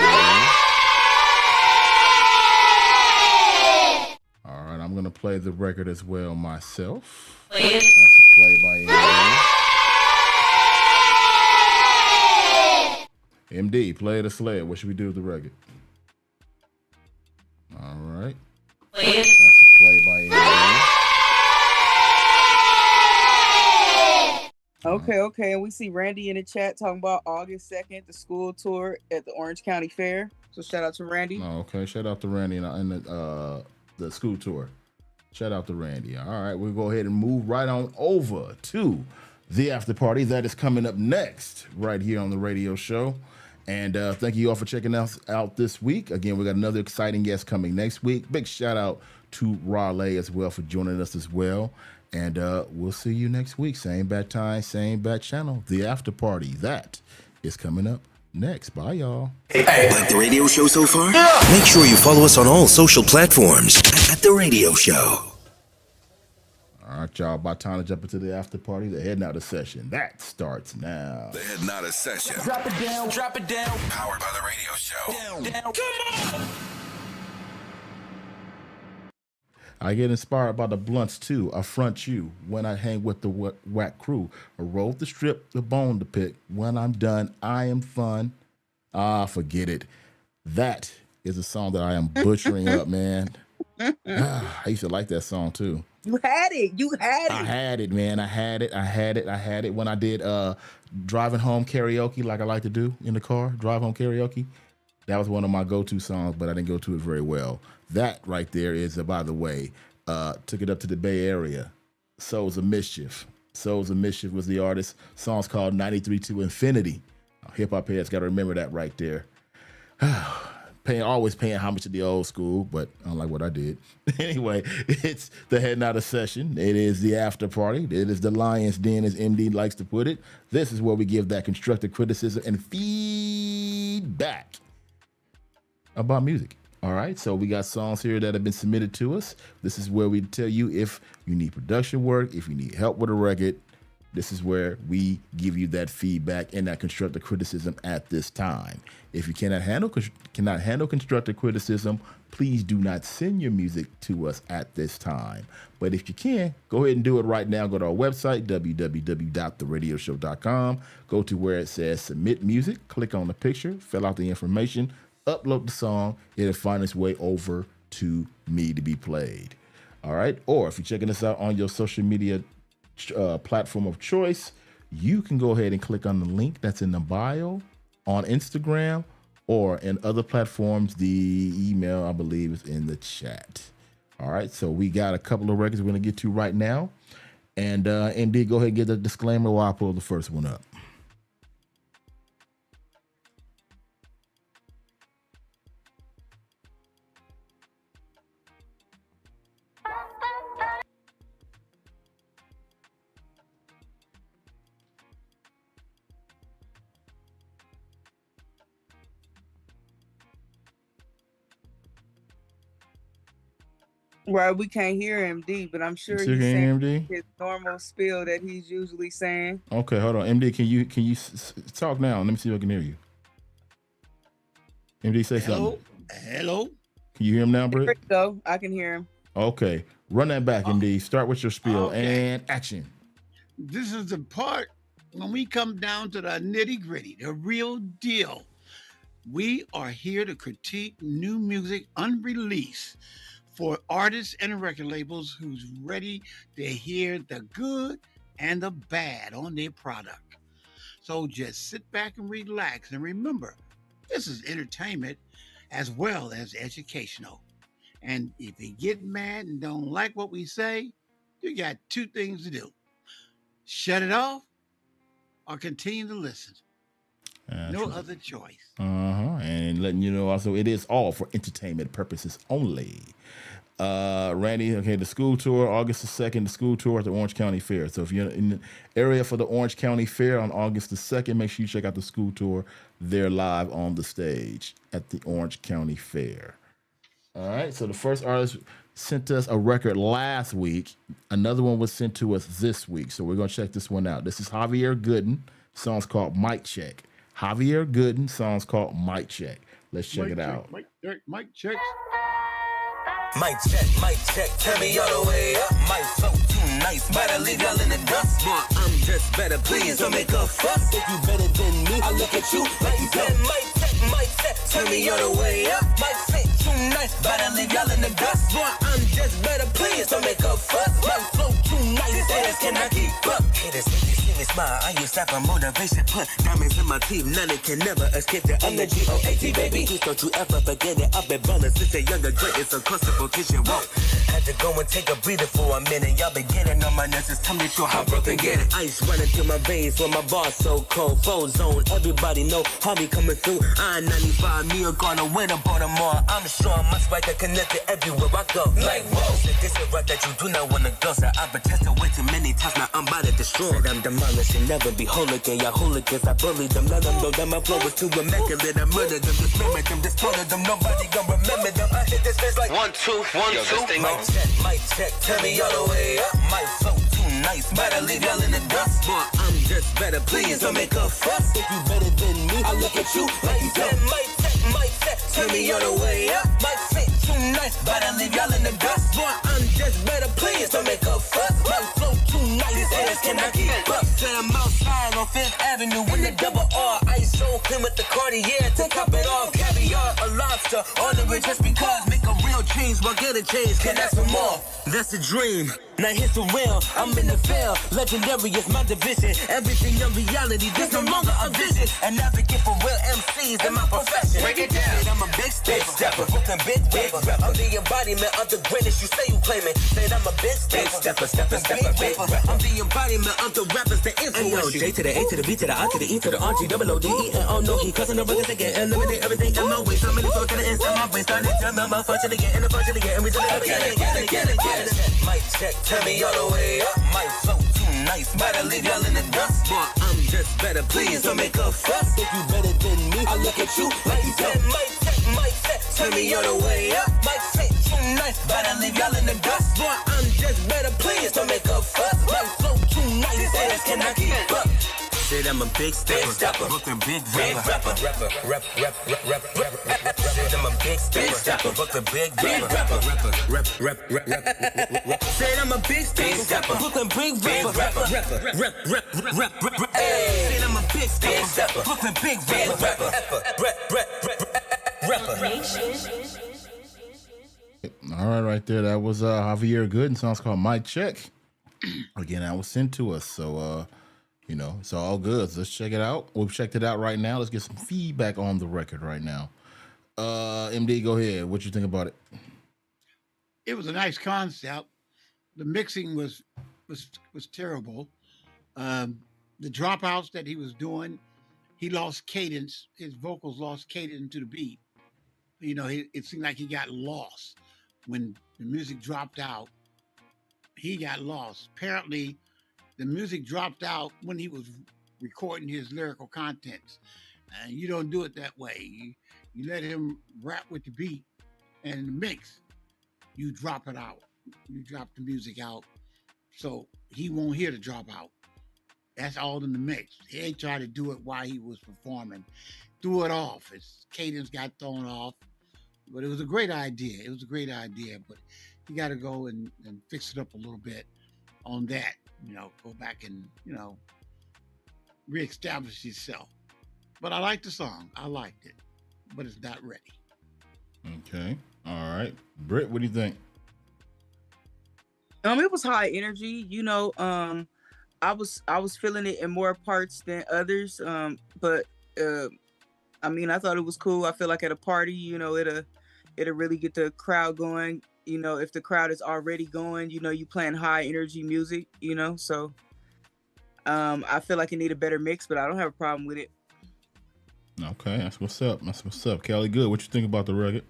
S1: All right, I'm gonna play the record as well myself. That's a play by MD. Play it or slay it. What should we do with the record? All right. That's a play by
S5: Okay. And we see Randy in the chat talking about August 2nd, the school tour at the Orange County Fair. So shout out to Randy.
S1: Oh, okay. Shout out to Randy and the school tour. Shout out to Randy. All right, we'll go ahead and move right on over to the after party that is coming up next right here on the radio show. And thank you all for checking us out this week. Again, we got another exciting guest coming next week. Big shout out to Raleigh as well for joining us as well. And we'll see you next week. Same bad time, same bad channel. The after party, that is coming up next. Bye, y'all.
S6: Like the radio show so far? Yeah. Make sure you follow us on all social platforms at The Radio Show.
S1: All right, y'all. About time to jump into the after party, the Headnighter session. That starts now.
S6: The Headnighter session.
S13: Drop it down.
S6: Powered by The Radio Show.
S13: Down. Come on.
S1: I get inspired by the blunts too. I front you when I hang with the whack crew. I roll the strip, the bone to pick. When I'm done, I am fun. Forget it. That is a song that I am butchering up, man. I used to like that song too.
S5: You had it.
S1: I had it, man. I had it when I did driving home karaoke, like I like to do in the car. Drive home karaoke. That was one of my go-to songs, but I didn't go to it very well. That right there is, by the way, took it up to the Bay Area. Souls of Mischief. Souls of Mischief was the artist. Song's called 93 to Infinity. Hip hop heads got to remember that right there. always paying homage to the old school, but unlike what I did. Anyway, it's the Head Nodded session. It is the after party. It is the Lion's Den, as MD likes to put it. This is where we give that constructive criticism and feedback about music. All right, so we got songs here that have been submitted to us. This is where we tell you if you need production work, if you need help with a record. This is where we give you that feedback and that constructive criticism at this time. If you cannot handle constructive criticism, please do not send your music to us at this time. But if you can, go ahead and do it right now. Go to our website, www.theradioshow.com. Go to where it says submit music. Click on the picture, fill out the information, upload the song. It'll find its way over to me to be played. All right. Or if you're checking us out on your social media platform of choice, you can go ahead and click on the link that's in the bio on Instagram, or in other platforms, the email, I believe, is in the chat. All right, so we got a couple of records we're going to get to right now. And MD, go ahead and get the disclaimer while I pull the first one up.
S5: Right, we can't hear MD, but I'm sure he's saying his normal spiel that he's usually saying.
S1: Okay, hold on. MD, can you talk now? Let me see if I can hear you. MD, say something.
S3: Hello.
S1: Can you hear him now,
S5: There
S1: Britt?
S5: we go. I can hear him.
S1: Okay, run that back, MD. Start with your spiel and action.
S3: This is the part when we come down to the nitty gritty, the real deal. We are here to critique new music unreleased for artists and record labels who's ready to hear the good and the bad on their product. So just sit back and relax, and remember, this is entertainment as well as educational. And if you get mad and don't like what we say, you got two things to do. Shut it off or continue to listen. No other choice.
S1: And letting you know also, it is all for entertainment purposes only. Randy, okay, the school tour, August the 2nd, the school tour at the Orange County Fair. So if you're in the area for the Orange County Fair on August the 2nd, make sure you check out the school tour. They're live on the stage at the Orange County Fair. All right, so the first artist sent us a record last week. Another one was sent to us this week. So we're going to check this one out. This is Javier Gooden. Song's called Mic Check. Javier Gooden, song's called Mic Check. Let's check it out.
S3: Mic check.
S7: Mic check, turn me all the way up. Mic flow too nice, better leave y'all in the dust. Boy, I'm just better, please don't make a fuss. If you better than me, I look at you like you said. Mic check, turn me all the way up. Mic fit too nice, better leave y'all in the dust. Boy, I'm just better, please don't make a fuss. Mic flow too nice, these haters cannot keep up. Haters make me see me smile, I use that for motivation. Put diamonds in my teeth, none it can never escape the energy. G-O-A-T, baby, please don't you ever forget it. I've been ballin' since a younger grade, it's uncomfortable. Kitchen walk. Had to go and take a breather for a minute. Y'all been getting on my nerves. It's time to show how broken get it. Ice running through my veins when my bar's so cold. Full zone. Everybody know how we coming through. I-95, New York on the way to Baltimore. I'm strong. My spiker connected everywhere I go. Like whoa. So this is right that you do not want to go. So I've been tested way too many times. Now I'm about to destroy. Said I'm demolishing. Never be hooligan. Y'all hooligans. I bullied them. Let them know that my flow was too immaculate. I murdered them. Dismembered them. Distorted them. Nobody gonna remember them. I hit this face like 1, 2, 1, 2. Mic check, turn me all the way up. Mic flow too nice, better leave y'all in the dust. Boy, I'm just better, please don't make a fuss. If you better than me, I look at you like you said. Mic check, turn me all the way up. Mic fit too nice, better leave y'all in the dust. Boy, I'm just better, please don't make a fuss. Mic flow too nice, these haters cannot keep up. Said I'm outside on 5th Avenue with the double R. Ice so clean with the Cartier to top it off. Caviar, a lobster, on the rich just because. Make a real change, but get a change, can ask for more. That's the dream. Now here's the real. I'm in the field. Legendary is my division. Everything in reality, there's no longer a vision. An advocate for real MCs in my profession. Break it down. Said I'm a big stepper. Brooklyn big rapper. I'm the embodiment of the greatest you say you claiming. Said I'm a big stepper. I'm the embodiment of the rappers that influence you. J to the A to the B to the I to the E to the R G double O D E and oh no, he cussing over this again. Eliminate everything in my way. So many folks got it inside my brain. Started to my function again and a function again. And we do it again. Mic check, turn me all the way up. Mic flow too nice, might leave y'all in the dust. Boy, I'm just better, please don't make a fuss. If you better than me, I look at you like you said. Mic check, turn me all the way up. Mic check, too nice, better leave y'all in the dust. Boy, I'm just better, please don't make a fuss. Mic flow too nice, haters cannot keep up. Said I'm a big stepper, Brooklyn big rapper. Said I'm a big stepper, Brooklyn big rapper. Said I'm a big stepper, Brooklyn big rapper. Said I'm a big stepper, Brooklyn big rapper.
S1: All right there. That was Javier Good, and song's called My Check. Again, that was sent to us, so you know, it's all good. So let's check it out. We've checked it out right now. Let's get some feedback on the record right now. MD, go ahead. What you think about it?
S3: It was a nice concept. The mixing was terrible. The dropouts that he was doing, he lost cadence. His vocals lost cadence to the beat. You know, it seemed like he got lost when the music dropped out. He got lost. Apparently, the music dropped out when he was recording his lyrical contents. And you don't do it that way. You let him rap with the beat, and in the mix, you drop it out. You drop the music out, so he won't hear the drop out. That's all in the mix. He ain't trying to do it while he was performing. Threw it off. His cadence got thrown off. But it was a great idea. But you got to go and fix it up a little bit on that. You know, go back and, you know, reestablish yourself. But I liked the song. I liked it. But it's not ready.
S1: Okay. All right. Britt, what do you think?
S5: It was high energy, you know. I was feeling it in more parts than others. But I mean, I thought it was cool. I feel like at a party, you know, it'll really get the crowd going. You know, if the crowd is already going, you know, you playing high energy music, you know, so I feel like it need a better mix, but I don't have a problem with it.
S1: Okay, that's what's up. Kelly, good. What you think about the record?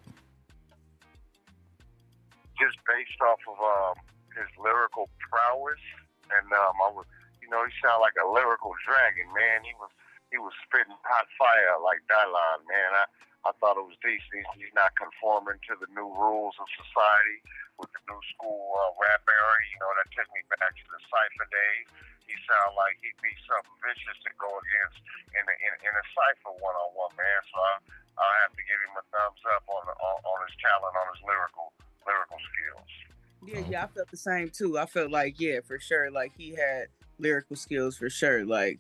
S4: Just based off of his lyrical prowess, and I was, you know, he sounded like a lyrical dragon, man. He was spitting hot fire like Dylon, man. I thought it was decent. He's not conforming to the new rules of society with the new school rap era. You know, that took me back to the Cypher days. He sounded like he'd be something vicious to go against in a Cypher one-on-one, man. So I have to give him a thumbs up on his talent, on his lyrical skills.
S5: Yeah, I felt the same too. I felt like, yeah, for sure, like he had lyrical skills for sure. Like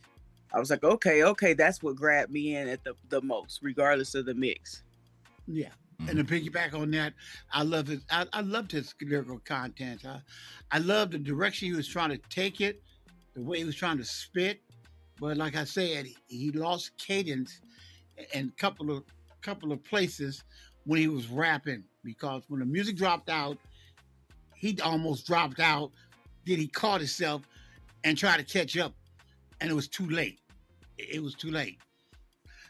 S5: I was like, okay, that's what grabbed me in at the most, regardless of the mix.
S3: Yeah. And to piggyback on that, I loved his lyrical content. I loved the direction he was trying to take it, the way he was trying to spit. But like I said, he lost cadence in a couple of places when he was rapping, because when the music dropped out, he almost dropped out. Then he caught himself and tried to catch up, and it was too late. It was too late.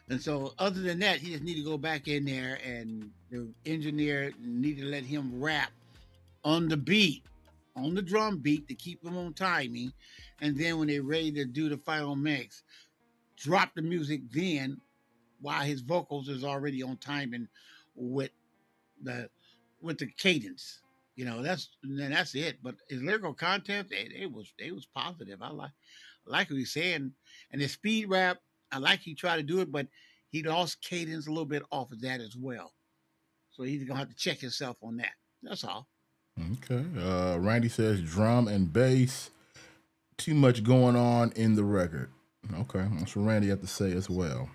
S3: And so other than that, he just need to go back in there, and the engineer need to let him rap on the beat, on the drum beat, to keep him on timing. And then when they're ready to do the final mix, drop the music then while his vocals is already on timing with the cadence. You know, that's it. But his lyrical content, it was positive. I like what he's saying. And the speed rap, I like he tried to do it, but he lost cadence a little bit off of that as well. So he's gonna have to check himself on that. That's all.
S1: Okay. Randy says drum and bass, too much going on in the record. Okay, that's what Randy had to say as well.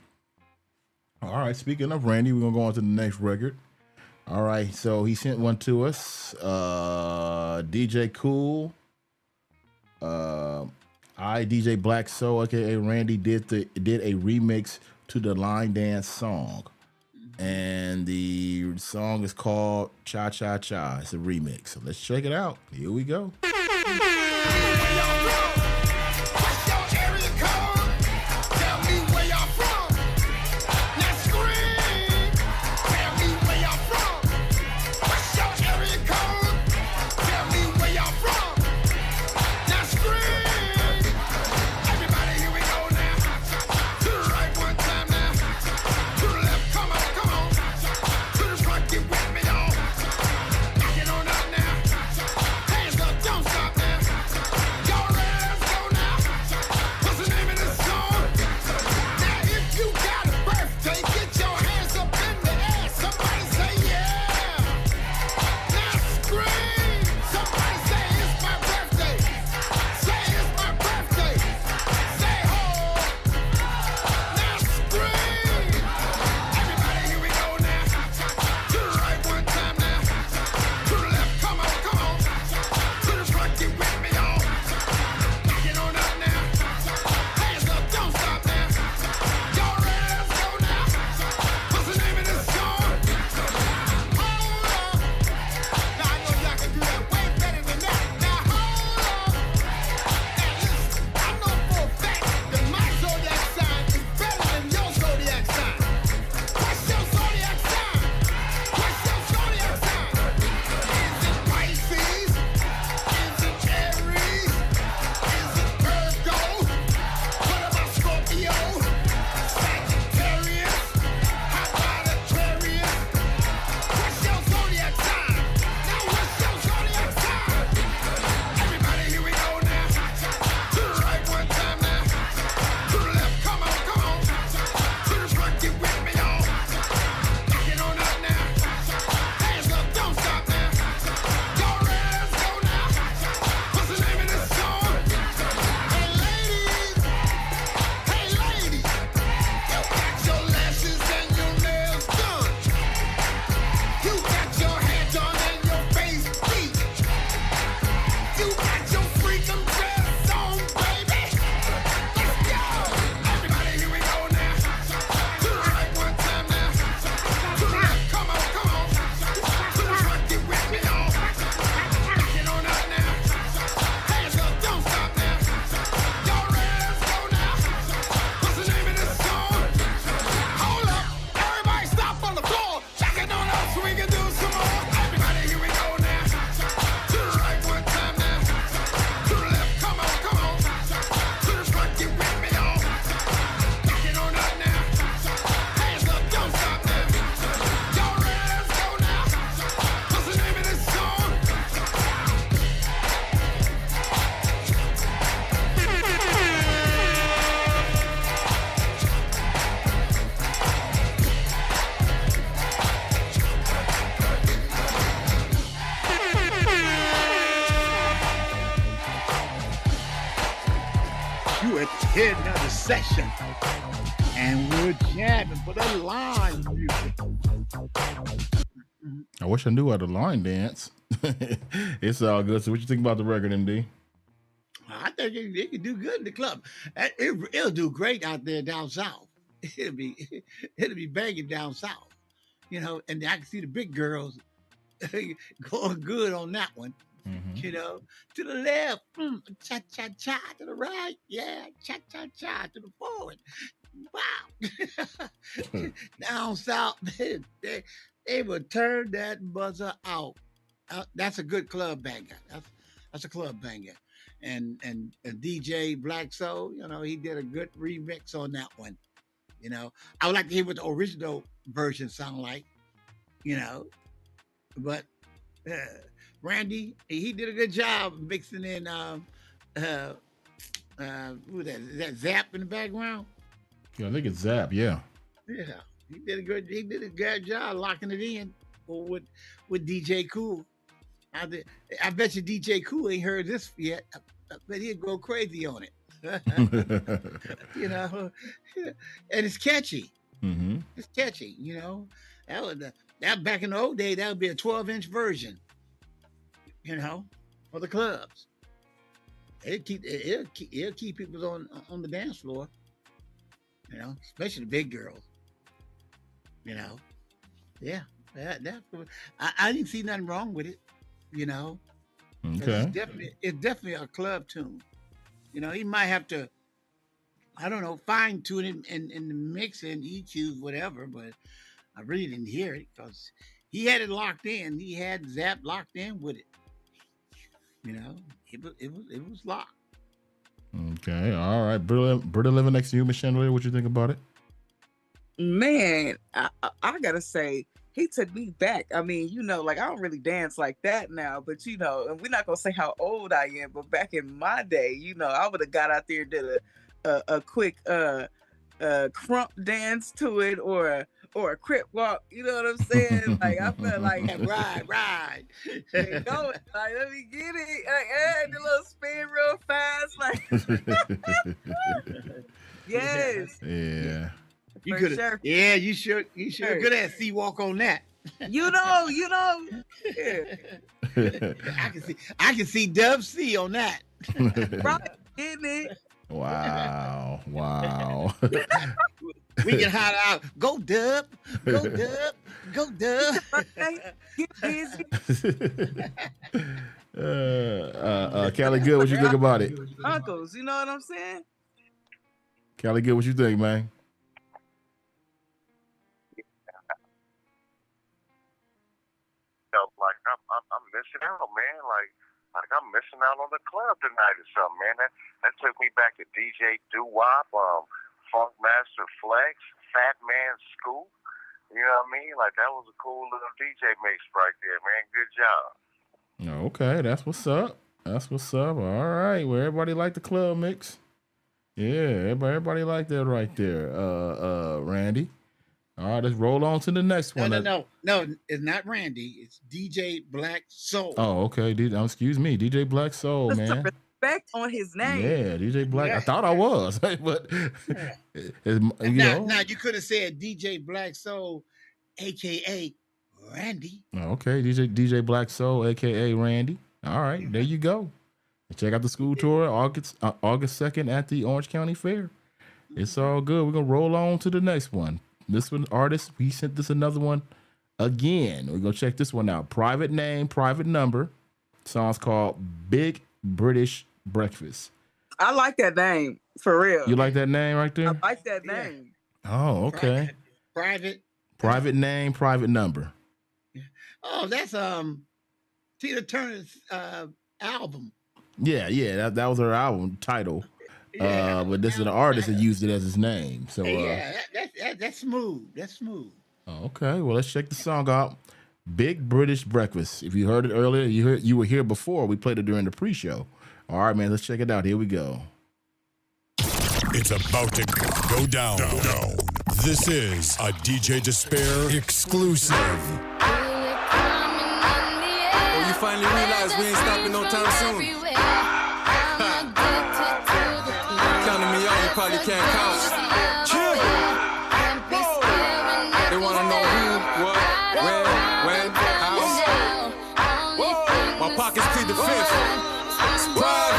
S1: All right, speaking of Randy, we're gonna go on to the next record. All right, so he sent one to us. DJ Cool. DJ Black Soul, aka Randy, did a remix to the line dance song. And the song is called Cha Cha Cha. It's a remix. So let's check it out. Here we go.
S3: Here's another session, and we're jamming for the line music.
S1: I wish I knew how to line dance. It's all good. So what you think about the record, MD?
S3: I think it could do good in the club. It'll do great out there down south. It'll be banging down south, you know. And I can see the big girls going good on that one. You know, to the left, cha cha cha. To the right, yeah, cha cha cha. To the forward, wow. Down south, they would turn that buzzer out. That's a good club banger. That's a club banger. And DJ Black Soul, you know, he did a good remix on that one. You know, I would like to hear what the original version sound like. You know, but. Randy, he did a good job mixing in who was that? Is that Zap in the background?
S1: Yeah, I think it's Zap, yeah.
S3: Yeah. He did a good job locking it in with DJ Cool. I bet you DJ Cool ain't heard this yet. I bet he'd go crazy on it. You know, and it's catchy.
S1: Mm-hmm.
S3: It's catchy, you know. That was That back in the old day, that would be a 12-inch version, for the clubs. It'll keep people on the dance floor, especially the big girls. Yeah, I didn't see nothing wrong with it.
S1: Okay.
S3: It's definitely a club tune. He might have to, I don't know, fine tune it in the mix and EQ, whatever, but I really didn't hear it because he had it locked in. He had Zap locked in with it. It was locked.
S1: Okay, all right. Britta living next to you, Miss Chandelier. What you think about it?
S5: Man, I gotta say, he took me back. I mean, I don't really dance like that now, but and we're not gonna say how old I am, but back in my day, I would have got out there and did a quick crump dance to it or a crip walk. You know what I'm saying? Like I felt like
S3: ride.
S5: Go, like let me get it. Like, the little spin real fast. Like yes.
S1: Yeah.
S3: You could have. Yeah, you should. You should. Good at sea walk on that.
S5: Yeah.
S3: I can see Dub C on that.
S5: Right, isn't it?
S1: Wow.
S3: We can holler out, go Dub, go Dub, go Dub.
S5: Get busy.
S1: Cali Good, what you think about it?
S5: Uncles, you know what I'm saying?
S1: Cali Good, what you think, man?
S4: Like I'm missing out, man. Like I'm missing out on the club tonight or something, man. That took me back to DJ Doo-Wop, Funk Master Flex, Fat Man Scoop. You know what I mean? Like that was a cool little DJ mix right there, man. Good job.
S1: Okay, that's what's up. All right, well, everybody like the club mix. Yeah, everybody like that right there. Randy. All right, let's roll on to the next one.
S3: No, it's not Randy. It's DJ Black Soul.
S1: Oh, okay. Excuse me, DJ Black Soul,
S5: Put
S1: man.
S5: some respect on his name.
S1: Yeah, DJ Black. Yeah. I thought I was, but
S3: now you could have said DJ Black Soul, aka Randy.
S1: Oh, okay, DJ Black Soul, aka Randy. All right, there you go. Check out the school tour August 2nd at the Orange County Fair. It's all good. We're gonna roll on to the next one. This one, artist, we sent this another one again. We're gonna check this one out. Private name, private number. Song's called Big British Breakfast.
S5: I like that name, for real.
S1: You like that name right there?
S5: I like that name.
S1: Oh, okay.
S3: Private
S1: name, private number.
S3: Oh, that's Tina Turner's album.
S1: Yeah, that was her album title. Yeah. But this is an artist that used it as his name. So
S3: that's smooth. That's smooth.
S1: Okay, well, let's check the song out. Big British Breakfast. If you heard it earlier, you were here before. We played it during the pre-show. All right, man, let's check it out. Here we go.
S9: It's about to go down. This is a DJ Despair exclusive.
S10: Oh, you finally realize we ain't stopping no time soon. Counting me out, you probably can't count. Chill. They wanna know who, what, where, when, how. My pockets plead the fifth. It's private.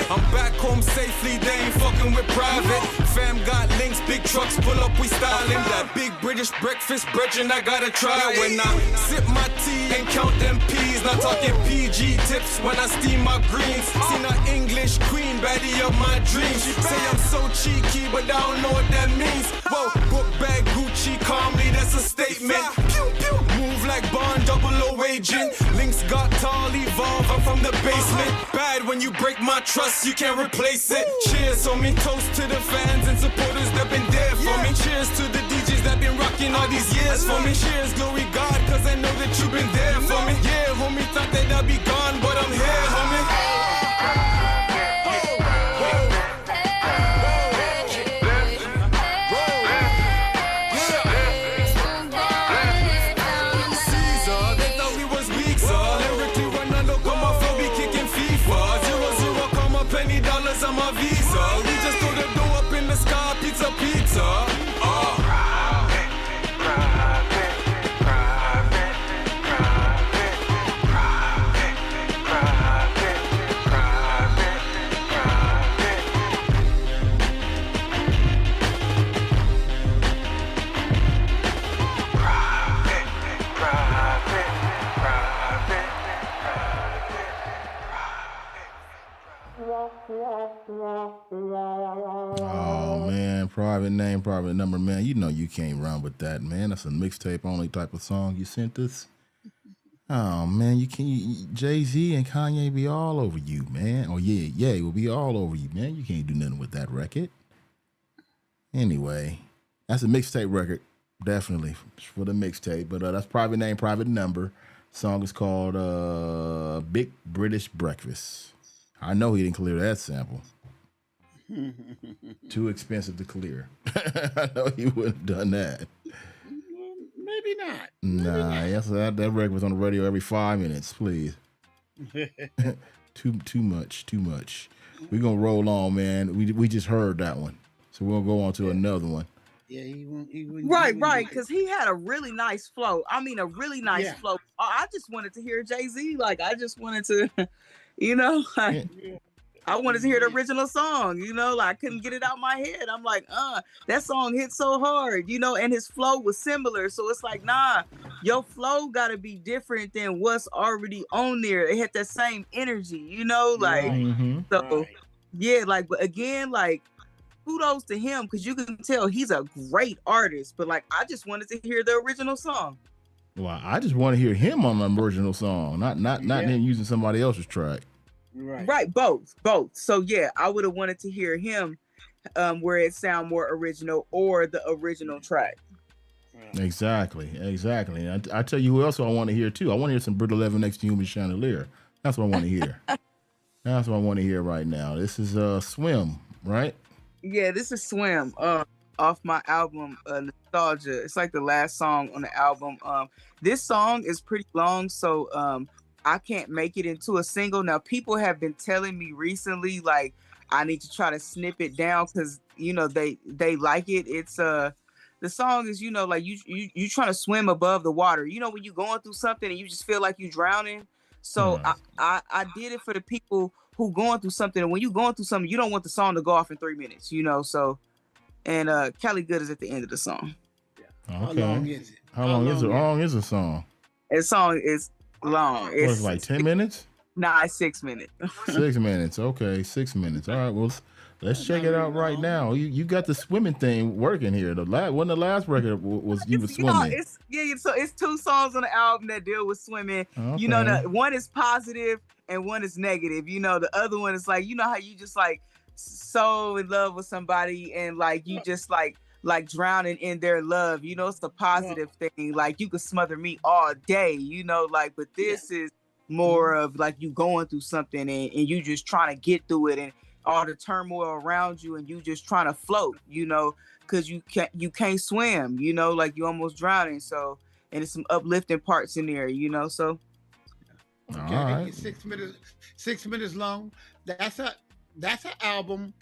S10: I'm back home safely, they ain't fucking with private. Fam got links, big trucks, pull up, we styling. That big British breakfast, brethren, I gotta try. When I sip my tea and count them peas, not talking PG tips when I steam my greens. Seen an English queen, baddie of my dreams. Say I'm so cheeky, but I don't know what that means. Whoa, book bag Gucci, calmly, that's a statement. Pew, pew. Move like Bond, 00 agent. Links got tall, evolve, I'm from the basement. Bad when you break my trust, you can't replace it. Cheers on me, toast to the fans and supporters that been there for me. Cheers to the DJs that been rocking all these years for me. Cheers, glory God, cause I know that you been there for me. Yeah, homie, thought that I'd be gone, but I'm here, homie. dollars on my visa. We just throw the dough up in the sky, pizza, pizza.
S1: Oh man, private name, private number, man. You know you can't run with that, man. That's a mixtape only type of song you sent us. Oh man, you can't. Jay-Z and Kanye be all over you, man. Oh yeah, will be all over you, man. You can't do nothing with that record. Anyway, that's a mixtape record, definitely for the mixtape. But that's private name, private number. Song is called Big British Breakfast. I know he didn't clear that sample. Too expensive to clear. I know he wouldn't have done that.
S3: Maybe not.
S1: Nah, yes, that record was on the radio every 5 minutes, please. too much. We're gonna roll on, man. We just heard that one. So we're gonna go on to another one.
S3: Yeah, he wouldn't.
S5: Right, because he had a really nice flow. I mean, a really nice flow. I just wanted to hear Jay-Z. Like, I just wanted to, I wanted to hear the original song, like I couldn't get it out my head. I'm like, that song hit so hard, and his flow was similar. So it's like, nah, your flow gotta be different than what's already on there. It had that same energy, So yeah, like, but again, like, kudos to him, because you can tell he's a great artist, but like I just wanted to hear the original song.
S1: Well, I just want to hear him on the original song, not him using somebody else's track.
S5: Right, both. So yeah, I would have wanted to hear him where it sound more original or the original track.
S1: Exactly. And I tell you who else I want to hear too. I want to hear some Brit 11 next to Human Chandelier. That's what I want to hear. That's what I want to hear right now. This is Swim, right?
S5: Yeah, this is Swim off my album Nostalgia. It's like the last song on the album. This song is pretty long, so I can't make it into a single. Now, people have been telling me recently, like, I need to try to snip it down because, they like it. It's the song is, like you trying to swim above the water. When you're going through something and you just feel like you're drowning. So I did it for the people who going through something. And when you're going through something, you don't want the song to go off in 3 minutes, so, and Kelly Good is at the end of the song.
S1: Okay.
S3: How long is it?
S1: How long is the song?
S5: The song is long.
S1: It's like 10 minutes?
S5: Nah, it's 6 minutes.
S1: 6 minutes. Okay, 6 minutes. All right, well, let's check it out right now. You got the swimming thing working here. The last record was you were swimming.
S5: So it's 2 songs on the album that deal with swimming.
S1: Okay.
S5: The one is positive and one is negative. The other one is like, how you just like so in love with somebody and like you just like drowning in their love. It's a positive thing. Like you could smother me all day, but this is more of like you going through something and you just trying to get through it and all the turmoil around you and you just trying to float, because you can't swim, like you almost drowning. So, and it's some uplifting parts in there, so.
S3: Okay,
S1: right.
S3: 6 minutes. 6 minutes long. That's an album.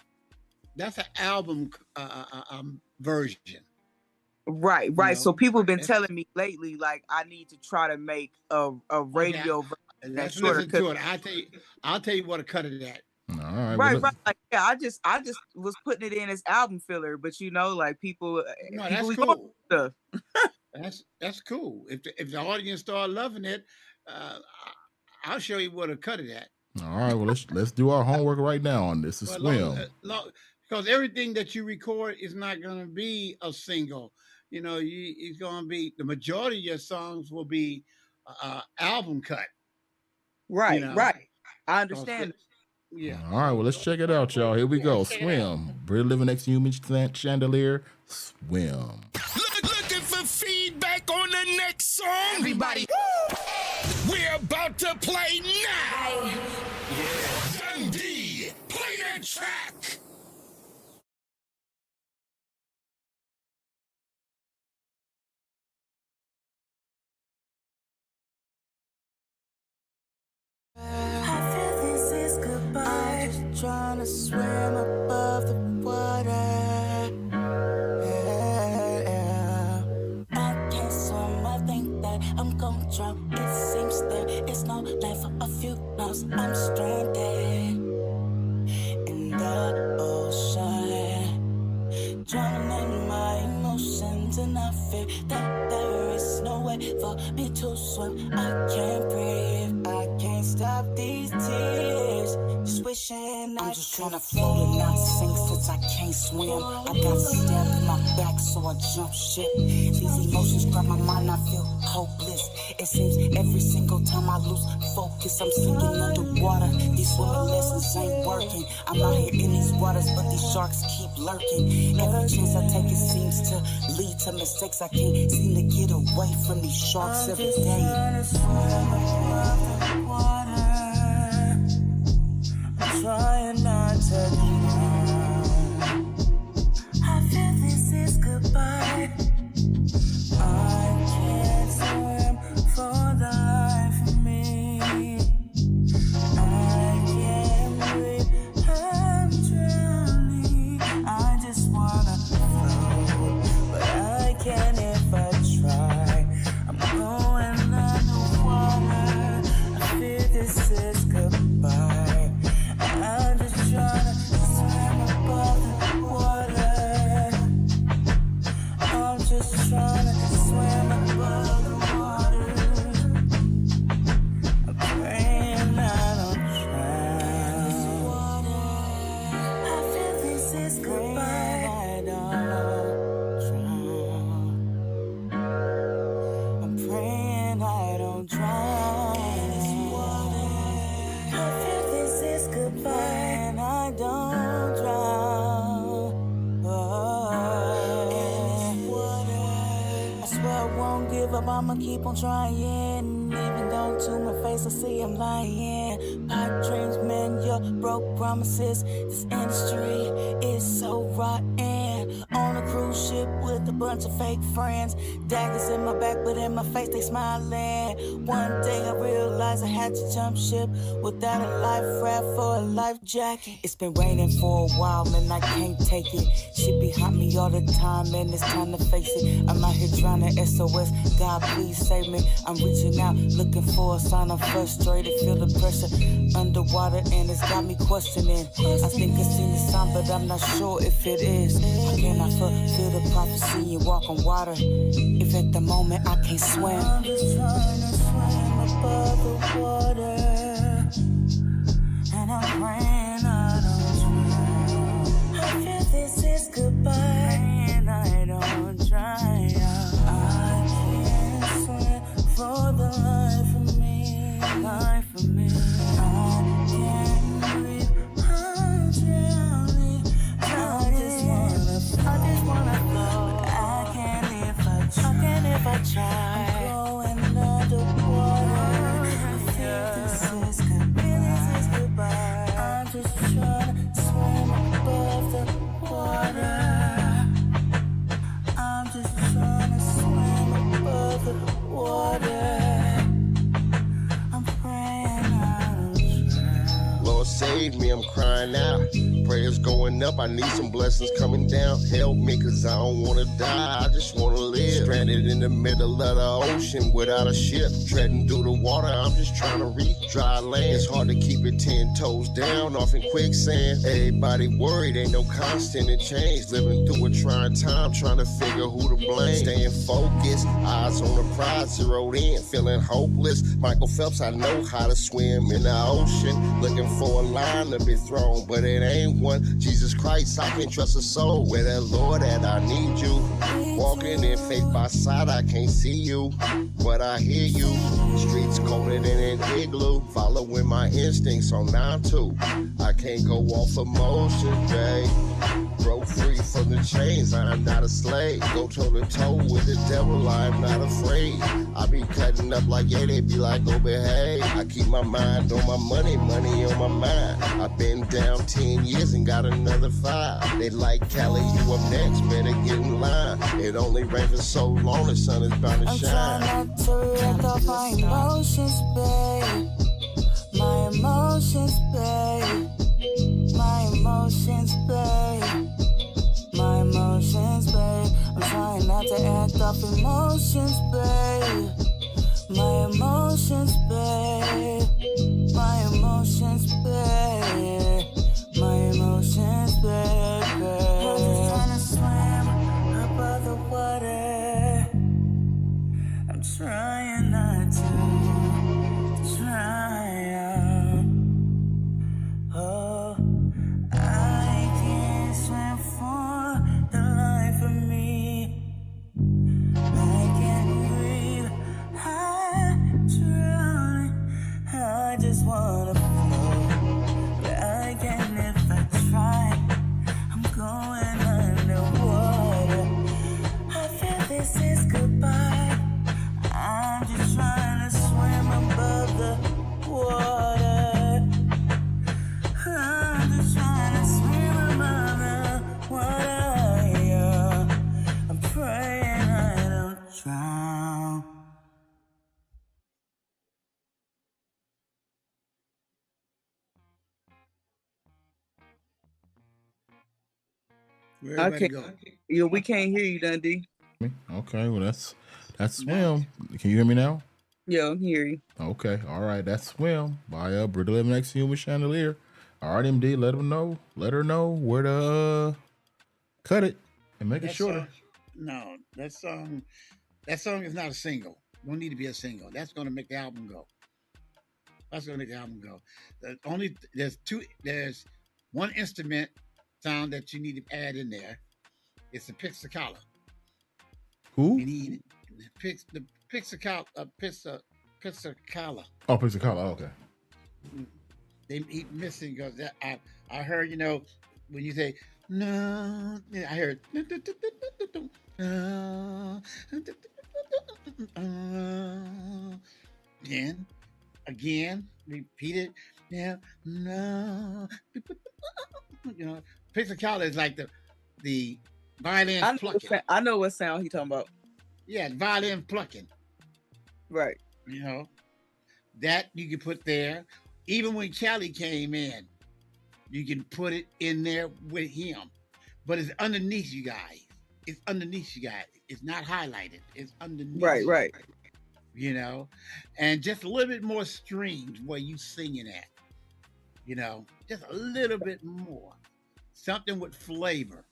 S3: That's an album version.
S5: Right. So people have been telling me lately, like I need to try to make a radio version.
S3: Let's listen to it. I'll tell you what to cut it at.
S1: All right.
S5: Right. Like, yeah, I just was putting it in as album filler, but like people.
S3: No,
S5: people
S3: that's cool.
S5: Stuff.
S3: That's cool. If the audience start loving it, I'll show you what to cut it at.
S1: All right. Well, let's do our homework right now on this. Swim.
S3: Because everything that you record is not going to be a single. It's going to be the majority of your songs will be album cut.
S5: Right. Right. I understand.
S3: Yeah.
S1: All right. Well, let's check it out, y'all. Here we go. Swim. Brit Living Next to Human Chandelier. Swim.
S9: Looking for feedback on the next song?
S7: Everybody,
S9: We're about to play now. Dundee, play that track.
S18: I feel this is goodbye. Trying to
S8: swim above the water. I can't swim, I think that I'm gon' drown. It seems there is no life for a few months. I'm stranded in the ocean, drowning in my emotions, and I fear that there is no way for me to swim. I can't breathe, I can't stop these tears. Just wishing I'm just trying to float and not sink since I can't swim. I got stabbed in my back, so I jump ship. These emotions grab my mind, I feel hopeless. It seems every single time I lose focus, I'm sinking underwater. These swimming lessons ain't working. I'm out here in these waters, but these sharks keep lurking. Every chance I take, it seems to lead to mistakes. I can't seem to get away from these sharks every day. Trying not to drown. I feel this is goodbye. I can't swim for the life of me. I can't breathe, I'm drowning. I just wanna float, but I can't if I try. I'm going underwater. I feel this is goodbye. I'm just trying to swim above the water. I'm just trying to swim above the water. I'm praying I don't drown. I feel this is goodbye. I don't drown. I'm praying I don't drown. I feel this is goodbye, and I don't drown. I swear I won't give up, I'ma keep on trying. Even though to my face I see I'm lying. Pipe dreams, man, your broke promises. This industry is so rotten. On a cruise ship with a bunch of fake friends. Daggers in my back, but in my face they smiling. One day I realized I had to jump ship without a life raft for a life jacket. It's been raining for a while and I can't take it. Shit behind me all the time and it's time to face it. I'm out here drowning, SOS, God please save me. I'm reaching out, looking for a sign. I'm frustrated, feel the pressure underwater and it's got me questioning. I think I've seen the sign but I'm not sure if it is. How can I fulfill the prophecy and walk on water if at the moment I can't swim? I'm just trying to swim above the water, and I'm praying I don't drown. I feel this is goodbye, and I don't drown. I can't swim for the life of me, life of me. I can't breathe, I'm drowning. I just wanna float, but I can't if I try. I'm going underwater. I feel this is goodbye. I'm just trying to swim above the water. I'm just trying to swim above the water. I'm praying I don't drown.
S11: Lord save me, I'm crying out. Prayers going up, I need some blessings coming down. Help me, cause I don't wanna die, I just wanna live. Stranded in the middle of the ocean without a ship. Treading through the water, I'm just trying to reach dry land. It's hard to keep it 10 toes down, off in quicksand. Everybody worried, ain't no constant in change. Living through a trying time, trying to figure who to blame. Staying focused, eyes on the prize, zeroed in, feeling hopeless. Michael Phelps, I know how to swim in the ocean. Looking for a line to be thrown, but it ain't one. Jesus Christ, I can trust a soul. With that Lord that I need you. Walking in faith by sight, I can't see you, but I hear you. Streets colder than an igloo. Following my instincts on 9-2. I can't go off emotion, babe. Broke free from the chains, I'm not a slave. Go toe to toe with the devil, I'm not afraid. I be cutting up like, yeah, they be like, go behave. I keep my mind on my money, money on my mind. I've been down 10 years and got another 5. They like, Cali, you up next, better get in line. It only rained for so long, the sun is bound to
S8: I'm
S11: shine.
S8: trying not to react off my emotions, babe. My emotions, babe. My emotions, babe. My emotions, babe. I'm trying not to act off emotions, babe. My emotions, babe. My emotions, babe. My emotions, babe. I'm just trying to swim above the water. I'm trying not to. Oh, I can't swim for the life of me. I can't breathe. I'm drowning. I just wanna float, but I can't if I try. I'm going underwater. I feel this is goodbye. I'm just trying to swim above the water. I'm just trying to swim above the water. Yeah. I'm praying I don't drown.
S3: Where
S5: I
S3: everybody
S5: can't.
S3: go?
S5: Yeah, we can't hear you, Dundee.
S1: Okay, well that's Swim. Can you hear me now?
S5: Yeah, I'm hear you.
S1: Okay, all right, that's Swim by Brit 11X Human Chandelier. All right, MD, let her know where to cut it and make it
S3: That
S1: shorter.
S3: song, no, that song is not a single. Don't need to be a single. That's going to make the album go. That's going to make the album go. There's one instrument sound that you need to add in there. It's the pizzicato.
S1: Who?
S3: You need the pizzicato. Pizzicato.
S1: Oh, Pizzicato. Okay.
S3: They keep missing because I heard, when you say no, I heard again, repeat it. Yeah, no, pizzicato is like the violin plucking.
S5: I know what sound he talking about.
S3: Yeah, violin plucking.
S5: Right.
S3: That you can put there. Even when Kelly came in, you can put it in there with him. But it's underneath you guys. It's underneath you guys. It's not highlighted. It's underneath.
S5: Right.
S3: And just a little bit more strings where you singing at. Just a little bit more. Something with flavor.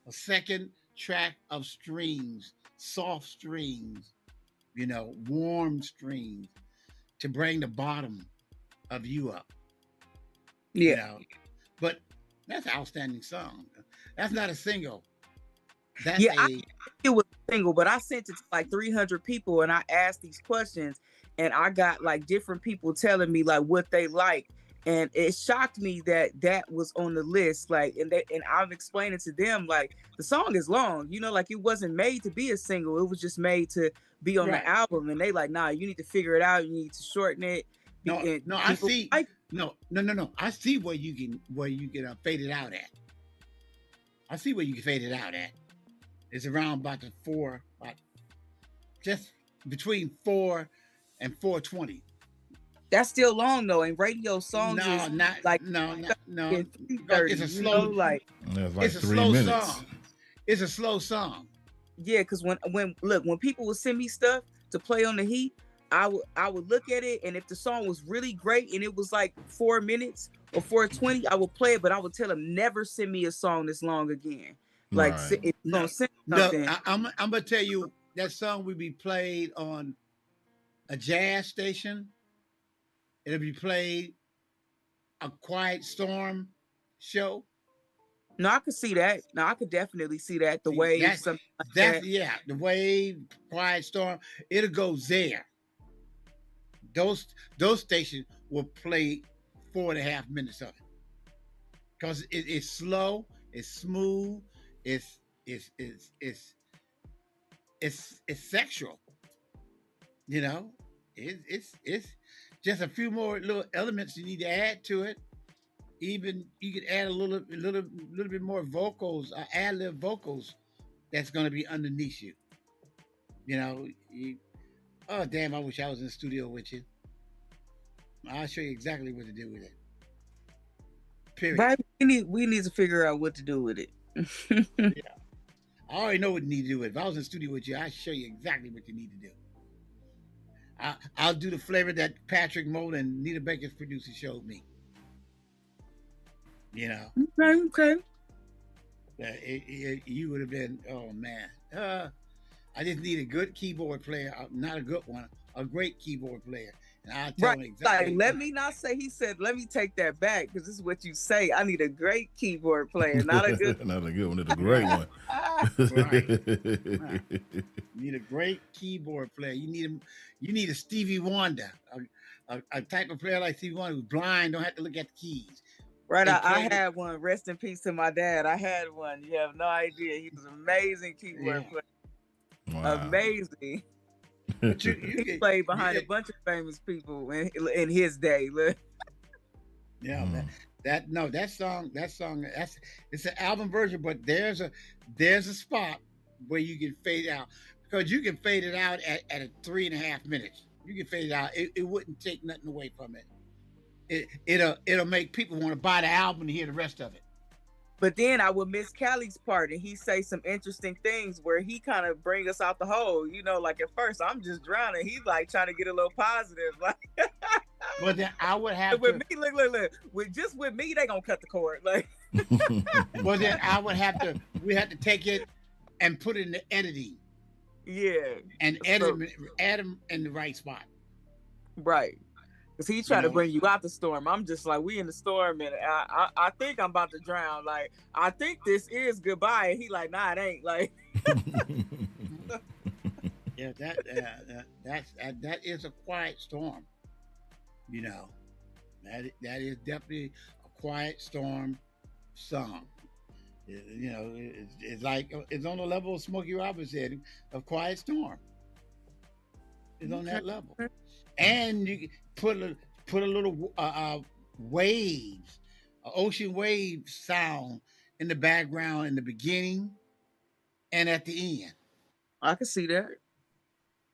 S3: A second track of strings, soft strings, warm strings to bring the bottom of you up.
S5: Yeah.
S3: But that's an outstanding song. That's not a single.
S5: It was a single, but I sent it to like 300 people and I asked these questions and I got like different people telling me like what they like. And it shocked me that was on the list. Like, and I'm explaining to them like the song is long, like it wasn't made to be a single. It was just made to be on the album. And they like, nah, you need to figure it out. You need to shorten it.
S3: No, I see. No. I see where you can fade it out at. I see where you can fade it out at. It's around about the 4, just between 4 and 4:20.
S5: That's still long though, and radio songs
S3: no. It's a slow,
S1: it's like 3 minutes.
S3: Song. It's a slow song.
S5: Yeah, because when people would send me stuff to play on the heat, I would look at it, and if the song was really great and it was like 4 minutes or 4:20, I would play it, but I would tell them never send me a song this long again. Like,
S1: right.
S5: if you're gonna send something,
S3: I'm gonna tell you that song will be played on a jazz station. It'll be played a Quiet Storm show.
S5: No, I could see that. No, I could definitely see that. The Wave, something like that.
S3: Yeah, the Wave, Quiet Storm. It'll go there. Those stations will play 4.5 minutes of it because it's slow, it's smooth, it's sexual. It's just a few more little elements you need to add to it. Even you could add a little bit more vocals, ad-lib vocals that's going to be underneath you. Oh damn! I wish I was in the studio with you. I'll show you exactly what to do with it. Period.
S5: Right. We need to figure out what to do with it.
S3: Yeah. I already know what you need to do with it. If I was in the studio with you, I'd show you exactly what you need to do. I'll do the flavor that Patrick Mold and Nita Baker's producer showed me. You know.
S5: Okay.
S3: You would have been, oh man. I just need a good keyboard player, not a good one, a great keyboard player. And I'll tell him exactly.
S5: Like, let me not say he said, let me take that back, because this is what you say. I need a great keyboard player, not a good
S1: not a good one, it's a great one.
S3: Right. You need a great keyboard player. You need a Stevie Wonder, a type of player like Stevie Wonder who's blind, don't have to look at the keys.
S5: Right, I had one. Rest in peace to my dad. I had one. You have no idea. He was an amazing keyboard player. Wow. Amazing.
S3: But
S5: he played behind a bunch of famous people in his day.
S3: Yeah, that song, it's an album version, but there's a spot where you can fade out, because you can fade it out at a 3.5 minutes. You can fade it out. It wouldn't take nothing away from it. It'll make people want to buy the album to hear the rest of it.
S5: But then I would miss Callie's part, and he say some interesting things where he kind of bring us out the hole. You know, like at first I'm just drowning. He's like trying to get a little positive. Like,
S3: but then I would have
S5: with me, look. With me, they gonna cut the cord. Like,
S3: well, then we had to take it and put it in the editing.
S5: Yeah,
S3: and add him in the right spot.
S5: Right. Because he tried to bring you out the storm. I'm just like, we in the storm, and I think I'm about to drown. Like, I think this is goodbye. And he like, nah, it ain't. Like,
S3: yeah, that is a quiet storm. You know, that is definitely a quiet storm song. You know, it's like it's on the level of Smokey Robinson of Quiet Storm. It's on that level. And you put a little waves, ocean wave sound in the background in the beginning and at the end.
S5: I can see that.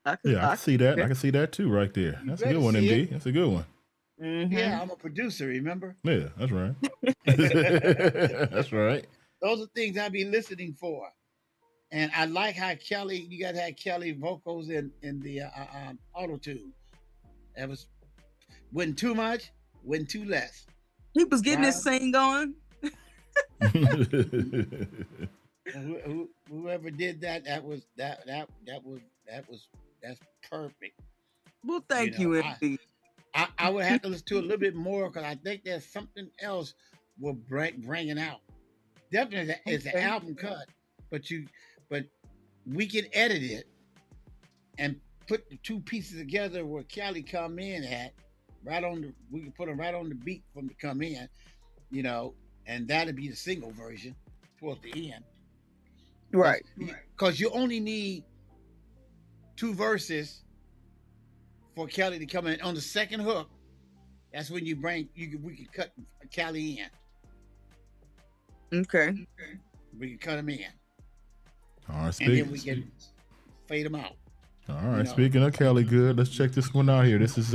S1: I can see that. I can see that too, right there. That's a good one, MD. That's a good one.
S5: Mm-hmm.
S3: Yeah, I'm a producer. Remember?
S1: Yeah, that's right. That's right.
S3: Those are things I be listening for. And I like how Kelly, you got to have Kelly vocals in the auto-tune. That wasn't too much, wasn't too less.
S5: He was getting his sing going.
S3: Whoever did that, that's perfect.
S5: Well, thank you, MD.
S3: I would have to listen to it a little bit more, because I think there's something else we're bringing out. Definitely, it's an album cut, but we can edit it and put the two pieces together where Kelly come in at we can put them right on the beat from to come in, you know, and that'll be the single version towards the end.
S5: Right.
S3: Because you only need 2 verses for Kelly to come in on the second hook. That's when we can cut Kelly in.
S5: Okay.
S3: We can cut him in.
S1: All right,
S3: and then we can fade them out.
S1: All right, speaking of Cali Good, let's check this one out here. This is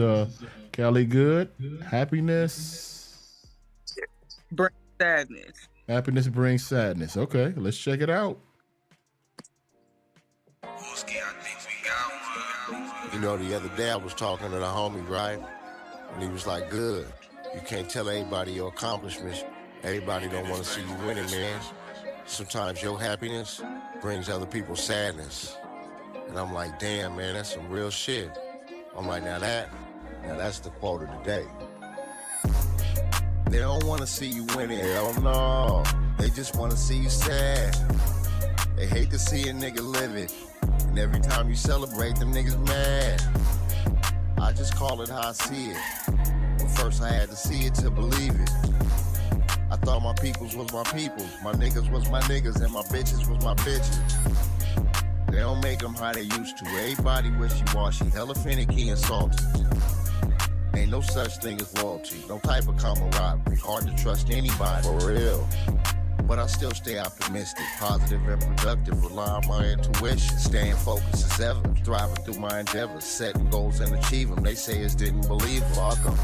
S1: Cali Good. Happiness
S5: brings sadness.
S1: Happiness brings sadness. Okay, let's check it out.
S11: You know, the other day I was talking to the homie, right? And he was like, good. You can't tell everybody your accomplishments. Everybody don't want to see you winning, man. Sometimes your happiness brings other people's sadness. And I'm like, damn, man, that's some real shit. I'm like, now that's the quote of the day. They don't want to see you winning. Hell no. They just want to see you sad. They hate to see a nigga live it. And every time you celebrate, them niggas mad. I just call it how I see it. But first I had to see it to believe it. I thought my peoples was my peoples. My niggas was my niggas, and my bitches was my bitches. They don't make them how they used to. Everybody wishy-washy, hella finicky and salty. Ain't no such thing as loyalty. No type of camaraderie. Hard to trust anybody. For real. But I still stay optimistic, positive and productive, rely on my intuition, staying focused as ever, thriving through my endeavors, setting goals and achieve them. They say it's didn't believe them. Fuck them.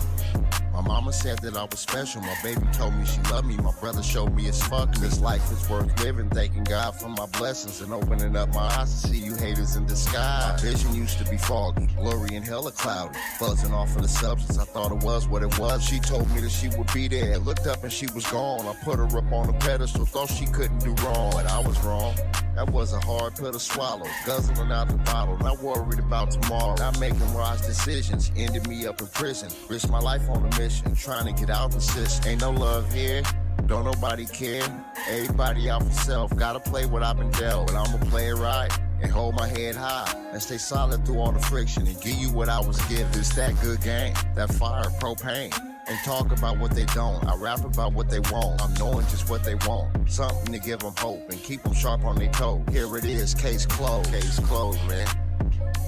S11: My mama said that I was special. My baby told me she loved me. My brother showed me it's fuck. This life is worth living. Thanking God for my blessings and opening up my eyes to see you haters in disguise. My vision used to be foggy, blurry and hella cloudy. Buzzing off of the substance, I thought it was what it was. She told me that she would be there. Looked up and she was gone. I put her up on a pedestal, thought she couldn't do wrong. But I was wrong. That was a hard pill to swallow. Guzzling out the bottle, not worried about tomorrow. Not making wise decisions, ended me up in prison. Risked my life on a mission, trying to get out the system. Ain't no love here, don't nobody care. Everybody out for self, gotta play what I've been dealt. But I'ma play it right and hold my head high and stay solid through all the friction and give you what I was given. It's that good game, that fire, propane. And talk about what they don't. I rap about what they want. I'm knowing just what they want. Something to give them hope and keep them sharp on their toe. Here it is, case closed. Case closed, man.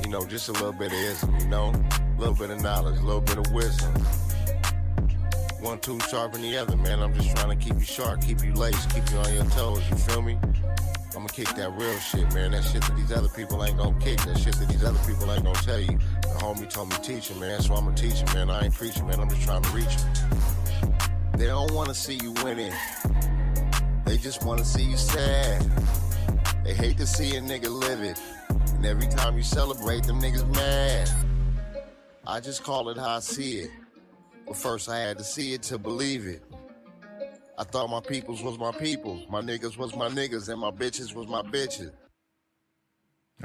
S11: You know, just a little bit of ism, you know? A little bit of knowledge, a little bit of wisdom. One tool sharpen the other, man. I'm just trying to keep you sharp, keep you laced, keep you on your toes, you feel me? I'ma kick that real shit, man. That shit that these other people ain't gonna kick. That shit that these other people ain't gonna tell you. The homie told me teach him, man. So I'ma teach him, man. I ain't preaching, man. I'm just trying to reach him. They don't wanna see you winning. They just wanna see you sad. They hate to see a nigga live it. And every time you celebrate, them niggas mad. I just call it how I see it. But first I had to see it to believe it. I thought my peoples was my peoples, my niggas was my niggas, and my bitches was my bitches.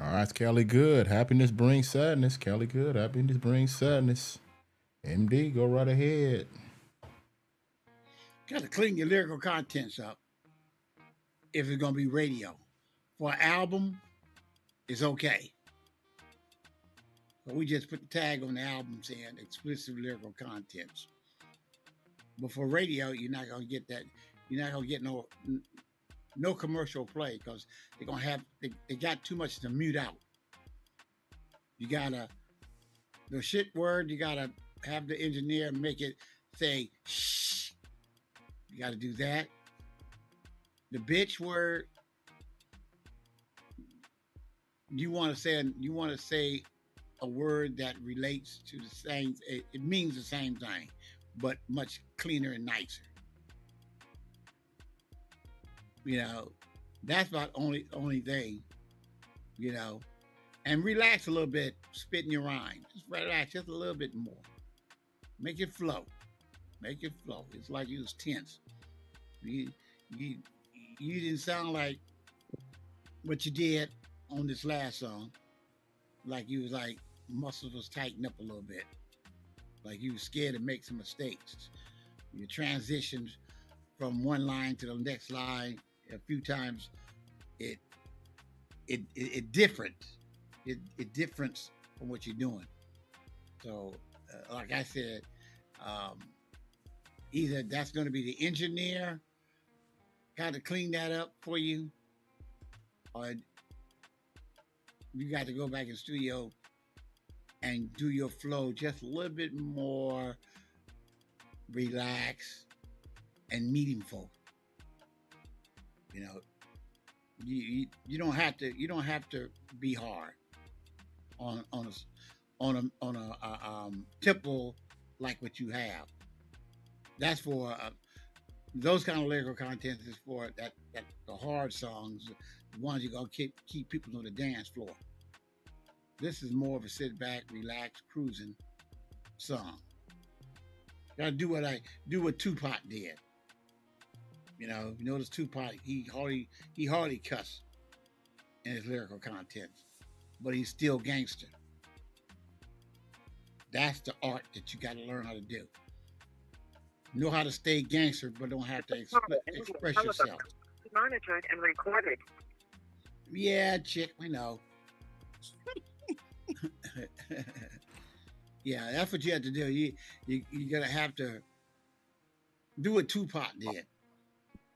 S1: All right, Kelly Good. Happiness brings sadness. Kelly Good. Happiness brings sadness. MD, go right ahead.
S3: Got to clean your lyrical contents up if it's going to be radio. For an album, it's okay. But we just put the tag on the album saying explicit lyrical contents. But for radio, you're not gonna get that. You're not gonna get no commercial play because they're gonna have they got too much to mute out. You gotta the shit word. You gotta have the engineer make it say shh. You gotta do that. The bitch word. You want to say a word that relates to the same. It means the same thing, but much cleaner and nicer. You know, that's about only thing. You know, and relax a little bit, spitting your rhyme. Just relax just a little bit more. Make it flow. Make it flow. It's like you was tense. You didn't sound like what you did on this last song. Like you was like muscles was tightened up a little bit. Like you was scared to make some mistakes. You transitioned from one line to the next line a few times. It different. It different from what you're doing. So, like I said, either that's going to be the engineer got to clean that up for you, or you got to go back in the studio and do your flow just a little bit more relaxed and meaningful. You know, you don't have to be hard on a tempo like what you have. That's for those kind of lyrical content is for that the hard songs, the ones you're gonna keep people on the dance floor. This is more of a sit back, relax, cruising song. Gotta do what Tupac did. You notice Tupac, he hardly cussed in his lyrical content, but he's still gangster. That's the art that you gotta learn how to do. Know how to stay gangster, but don't have to express yourself.
S12: Monitored and recorded.
S3: Yeah, chick, we know. Yeah, that's what you have to do. You gotta have to do what Tupac did.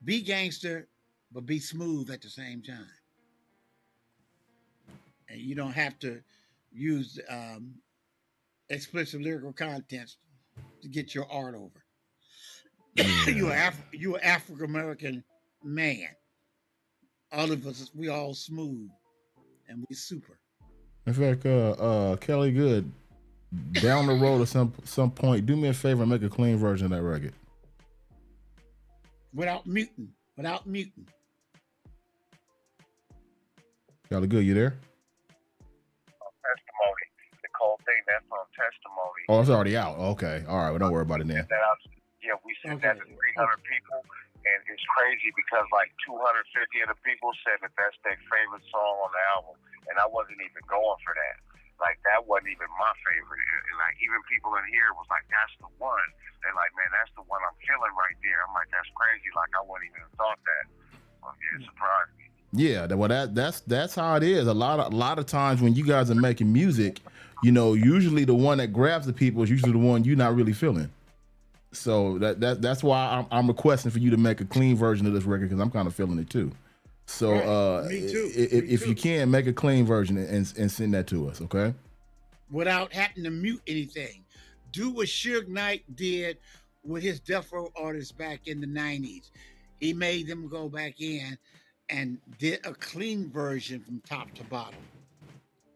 S3: Be gangster, but be smooth at the same time. And you don't have to use explicit lyrical contents to get your art over. You're an African American man. All of us, we all smooth and we super.
S1: In fact, Kelly Good, down the road at some point, do me a favor and make a clean version of that record.
S3: Without muting.
S1: Y'all are good. You there?
S4: Testimony. The cold thing, that's on Testimony.
S1: Oh, it's already out. Okay. All right. Well, don't worry about it then.
S4: We sent that to 300 people, and it's crazy because like 250 of the people said that that's their favorite song on the album, and I wasn't even going for that. Like, that wasn't even my favorite. And like, even people in here was like, that's the one. And like, man, that's the one I'm feeling right there. I'm like, that's crazy. Like, I wouldn't even have thought that. Well, yeah, it surprised me.
S1: Yeah, well, that's how it is. A lot of times when you guys are making music, you know, usually the one that grabs the people is usually the one you're not really feeling. So that's why I'm requesting for you to make a clean version of this record, because I'm kind of feeling it too. So
S3: Me too.
S1: If you can, make a clean version and send that to us, okay?
S3: Without having to mute anything. Do what Suge Knight did with his Death Row artists back in the 90s. He made them go back in and did a clean version from top to bottom.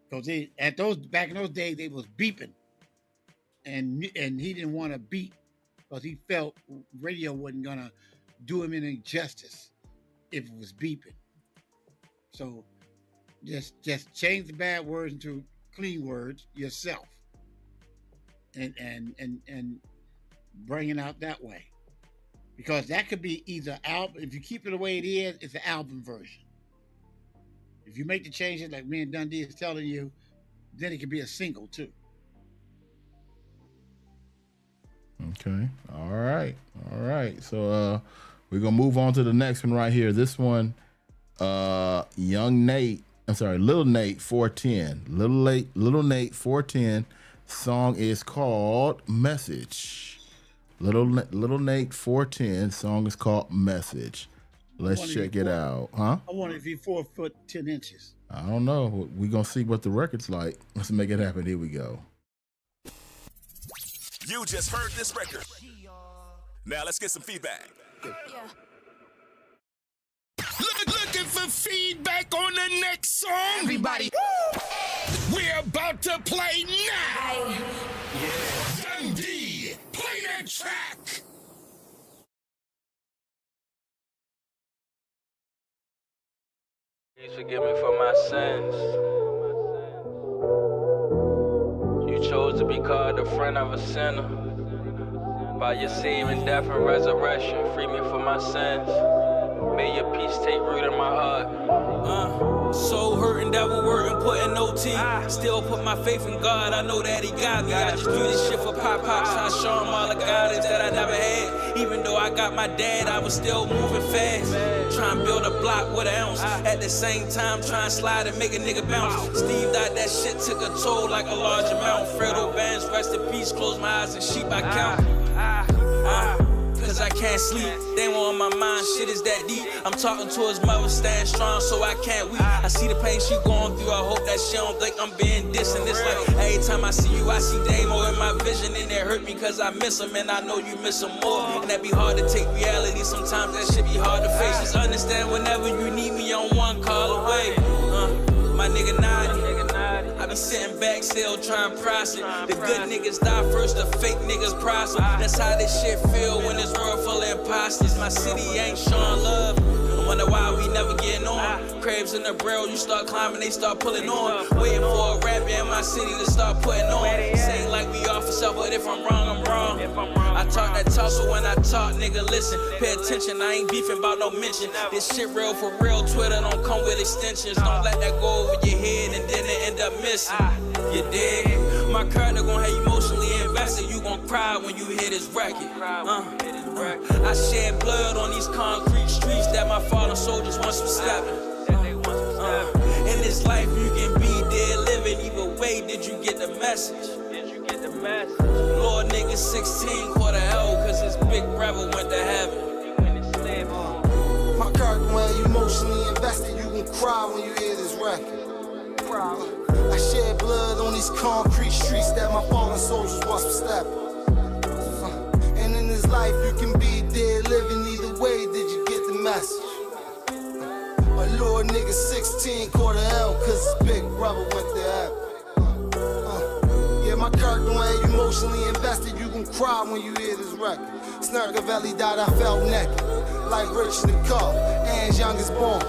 S3: Because back in those days, they was beeping. And he didn't want to beep because he felt radio wasn't going to do him any justice if it was beeping. So just change the bad words into clean words yourself and bring it out that way. Because that could be either album. If you keep it the way it is, it's an album version. If you make the changes like me and Dundee is telling you, then it could be a single too.
S1: Okay. All right. So we're gonna move on to the next one right here. This one, Lil Nate 410. Little Nate 410. Song is called Message. Little Nate 410. Song is called Message. Let's check it out. Huh?
S3: I wonder if he's 4 foot 10 inches.
S1: I don't know. We're gonna see what the record's like. Let's make it happen. Here we go.
S15: You just heard this record. Now let's get some feedback.
S9: Looking for feedback on the next song?
S18: Everybody.
S9: We're about to play now. Dundee, play that track.
S16: Please forgive me for my sins. You chose to be called a friend of a sinner. By your seeming death and resurrection, free me from my sins. May your peace take root in my heart.
S17: Soul hurting, devil working, putting no T. Still put my faith in God, I know that he got me. I just do this shit for pops, I show him all the guidance that I never had. Even though I got my dad, I was still moving fast. Trying to build a block with an ounce. At the same time, trying to slide and make a nigga bounce. Steve died, that shit took a toll like a large amount. Fredo bands, rest in peace, close my eyes and sheep I count. Cause I can't sleep, they want on my mind, shit is that deep. I'm talking to his mother, staying strong so I can't weep. I see the pain she going through, I hope that she don't think I'm being distant. It's like every time I see you, I see Damo in my vision. And it hurt me cause I miss him and I know you miss him more. And that be hard to take reality, sometimes that shit be hard to face. Just understand whenever you need me, on one call away. My nigga Nadi, I be sitting back still trying to process. The good niggas die first, the fake niggas prosper. That's how this shit feel when this world full of imposters. My city ain't showing love. I wonder why we never getting on. Crabs in the barrel, you start climbing, they start pulling on. Waiting for a rapper in my city to start putting on. Saying like we off for self, but if I'm wrong, I'm wrong. I talk that talk, so when I talk, nigga, listen. Pay attention, I ain't beefing about no mention. This shit real for real, Twitter don't come with extensions. Don't let that go over your head and then it end up missing. You dig? My character gon' have you emotionally invested. You gon' cry when you hear this record. I shed blood on these concrete streets that my fallen soldiers once was stepping. In this life you can be dead living. Either way, did you get the message? Lord nigga 16 quarter hell cause his big brother went to heaven.
S24: My character when you emotionally invested, you gon' cry when you hear this record. I shed blood on these concrete streets that my fallen soldiers once were stepping. And in this life you can be dead living. Either way, did you get the message? My Lord nigga 16 quarter hell cause his big brother went to heaven. Yeah, my My character ain't emotionally invested, you gon' cry when you hear this record. Snarkavelli died, I felt naked, like Rich in the car, Anne's youngest born.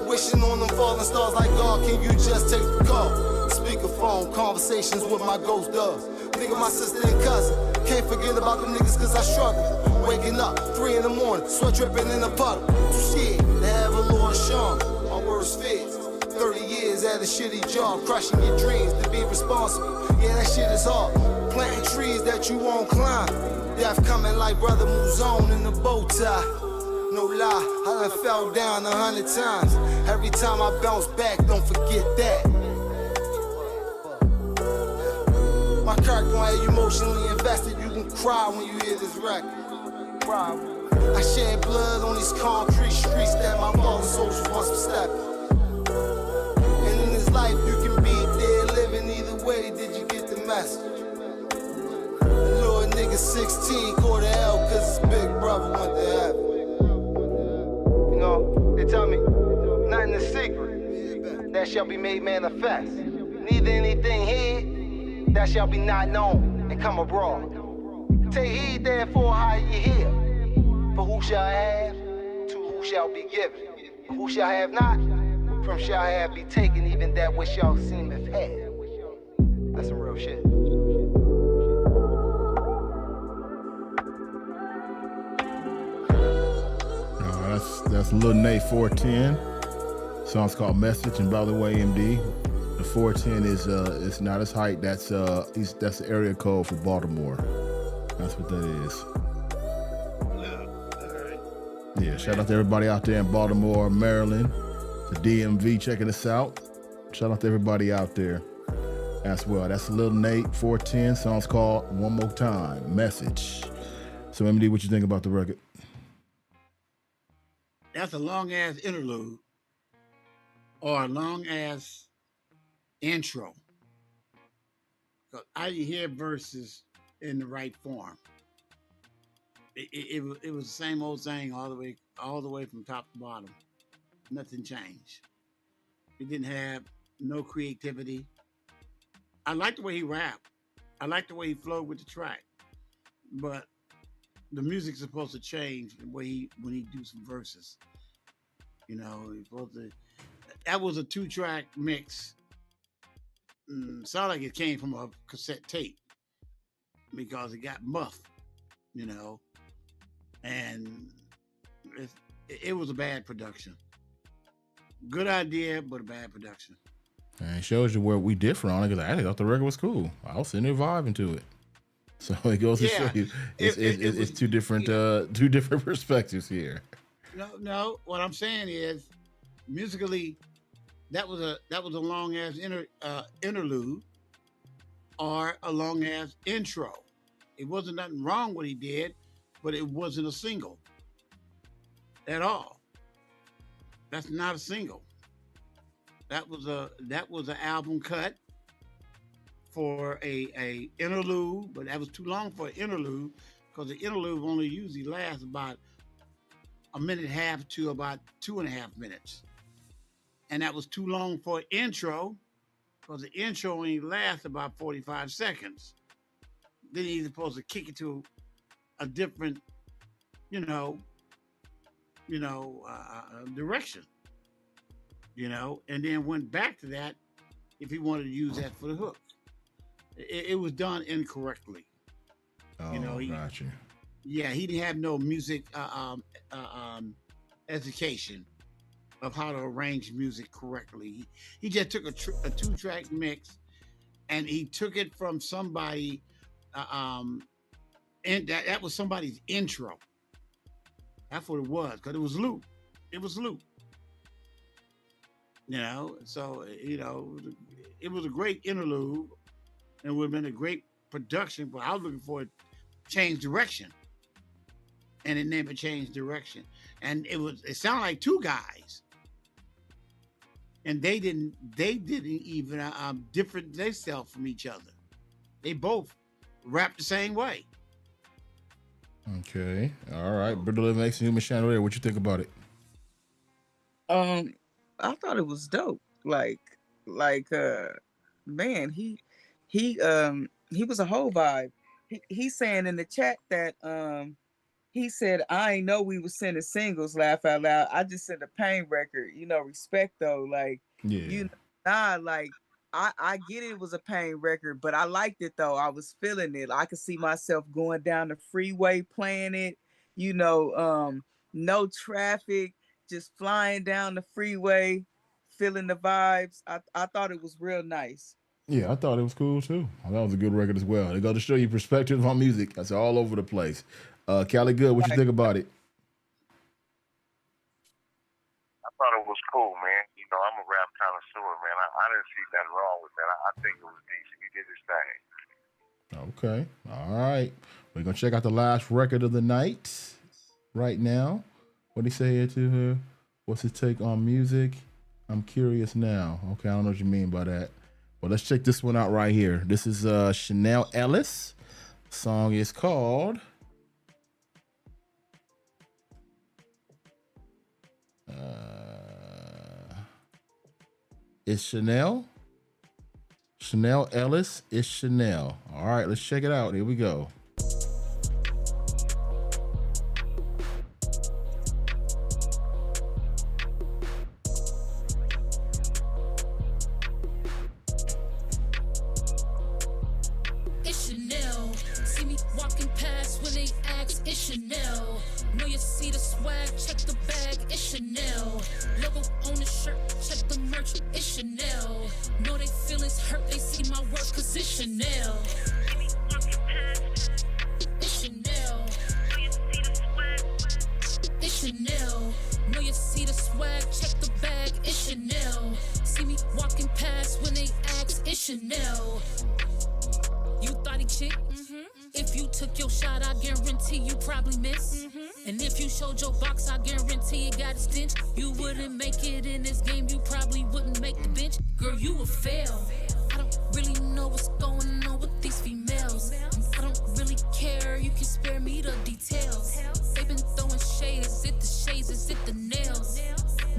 S24: Wishing on them falling stars like God, can you just take the call? Speakerphone, conversations with my ghost doves. Nigga, my sister and cousin, can't forget about the niggas cause I struggle. Waking up, 3 in the morning, sweat dripping in the puddle. Shit, they have a Lord Sean, my worst fears. 30 years at a shitty job, crushing your dreams to be responsible. Yeah, that shit is hard. Planting trees that you won't climb. Death coming like Brother Muzone in the bow tie. No lie, I done fell down 100 times. Every time I bounce back, don't forget that. My character ain't emotionally invested, you can cry when you hear this record. I shed blood on these concrete streets that my fallen soldiers once stepping. And in this life, you can be dead living either way. Did you get the message? A little nigga 16 caught the L cause his big brother went to heaven. You know, they tell me, nothing is secret that shall be made manifest. Neither anything hid that shall be not known and come abroad. Take heed therefore how you hear. For who shall have, to who shall be given. Who shall have not, from shall have be taken, even that which y'all seemeth had. That's some real shit.
S1: That's Lil Nate 410. Song's called Message. And by the way, MD, the 410 is not his height. That's the area code for Baltimore. That's what that is. Yeah, shout out to everybody out there in Baltimore, Maryland, the DMV checking us out. Shout out to everybody out there as well. That's Lil Nate 410. Song's called One More Time, Message. So MD, what you think about the record?
S3: That's a long ass interlude or a long ass intro. Because I didn't hear verses in the right form. It was the same old thing all the way from top to bottom. Nothing changed. It didn't have no creativity. I like the way he rapped. I like the way he flowed with the track. But the music's supposed to change the way when he do some verses. You know, he's supposed to. That was a 2-track mix. Sound like it came from a cassette tape because it got muffed. You know. And it was a bad production. Good idea, but a bad production.
S1: And it shows you where we differ on it because I actually thought the record was cool. I was sitting there vibing to it. So it goes to show you it's two different perspectives here.
S3: No. What I'm saying is, musically, that was a long ass interlude or a long ass intro. It wasn't nothing wrong what he did. But it wasn't a single at all. That's not a single. That was an album cut for a interlude, but that was too long for an interlude because the interlude only usually lasts about a minute and a half to about 2.5 minutes, and that was too long for an intro because the intro only lasts about 45 seconds. Then he's supposed to kick it to a different, direction, and then went back to that if he wanted to use that for the hook. It was done incorrectly.
S1: Oh, got you.
S3: Yeah, he didn't have no music education of how to arrange music correctly. He just took a 2-track mix and he took it from somebody. And that was somebody's intro. That's what it was, because it was loop. It was loop. So, it was a great interlude. And it would have been a great production, but I was looking for it change direction. And it never changed direction. And it sounded like 2 guys. And they didn't even different themselves from each other. They both rapped the same way.
S1: Okay. All right. Brother Living X and Human Chandelier, what you think about it?
S5: I thought it was dope. Man, he he was a whole vibe. He's saying in the chat that he said, I ain't know we was sending singles, laugh out loud. I just sent a pain record. You know, respect though. Like, you know, like I get it was a pain record, but I liked it though. I was feeling it. I could see myself going down the freeway playing it, you know, no traffic, just flying down the freeway, feeling the vibes. I thought it was real nice.
S1: Yeah, I thought it was cool too. I thought it was a good record as well. They go to show you perspective on music. That's all over the place. Cali Good, what you think about it?
S4: I thought it was cool, man. You know, I'm a rap connoisseur, man. I didn't see nothing wrong with that. I think it was decent. He did his thing.
S1: Okay. All right. We're going to check out the last record of the night right now. What did he say here to her? What's his take on music? I'm curious now. Okay, I don't know what you mean by that. Well, let's check this one out right here. This is Chanel Ellis. The song is called It's Chanel. Chanel Ellis is Chanel. All right, let's check it out. Here we go.
S19: It's Chanel. See me walking past when they ask, it's Chanel. Know you see the swag, check the bag, it's Chanel. Logo on the shirt, check the merch, it's Chanel. Know they feelings hurt, they see my work, cause it's Chanel. It's Chanel. It's Chanel. Know you see the swag, check the bag, it's Chanel. See me walking past when they ask, it's Chanel. You thought he chick? If you took your shot, I guarantee you probably miss. And if you showed your box, I guarantee it got a stench. You wouldn't make it in this game, you probably wouldn't make the bench. Girl, you a fail. I don't really know what's going on with these females. I don't really care, you can spare me the details. They've been throwing shade, is it the shades, is it the nails?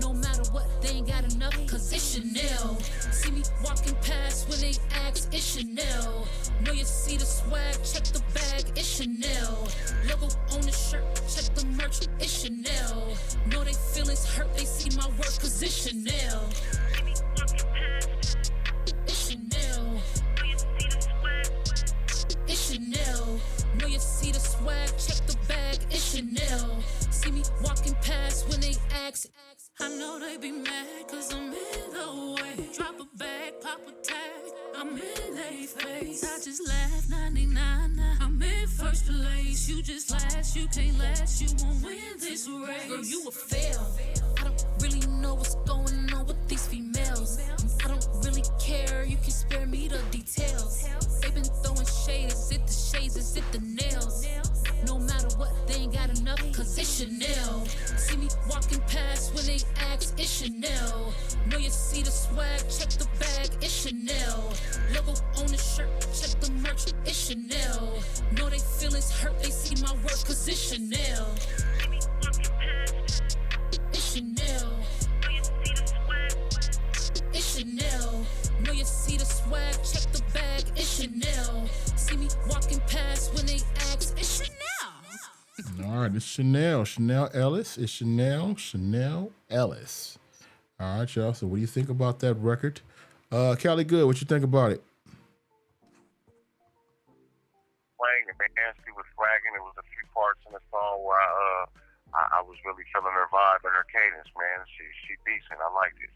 S19: No matter what, they ain't got enough, cause it's Chanel. See me walking past when they ask, it's Chanel. Know you see the swag, check the bag, it's Chanel. Logo on the shirt, check the merch, it's Chanel. Know they feelings hurt, they see my work, cause it's Chanel. It's Chanel. It's Chanel. Know you see the swag, check the bag, it's Chanel. See me walking past when they ask. I know they be mad cause I'm in the way. Drop a bag, pop a tag, I'm in they face. I just laugh 99 now. I'm in first place. You just last, you can't last, you won't win this race. Girl, you a fail. I don't really know what's going on with these females. I don't really care, you can spare me the details. They've been throwing shade, is it the shades, is it the nails? No matter what, they ain't got enough, cause it's Chanel. See me walking past when they ask, it's Chanel. Know you see the swag, check the bag, it's Chanel. Logo on the shirt, check the merch, it's Chanel. Know they feelings hurt, they see my work, cause it's Chanel. It's Chanel. It's Chanel. Know you see the swag, check the bag, it's Chanel. See me walking past when they ask, it's Chanel.
S1: All right, it's Chanel. Chanel Ellis. It's Chanel Ellis. All right, y'all. So what do you think about that record? Cali Good, what you think about it?
S4: Playing it, man. She was flagging. There was a few parts in the song where I was really feeling her vibe and her cadence, man. She decent. I liked it.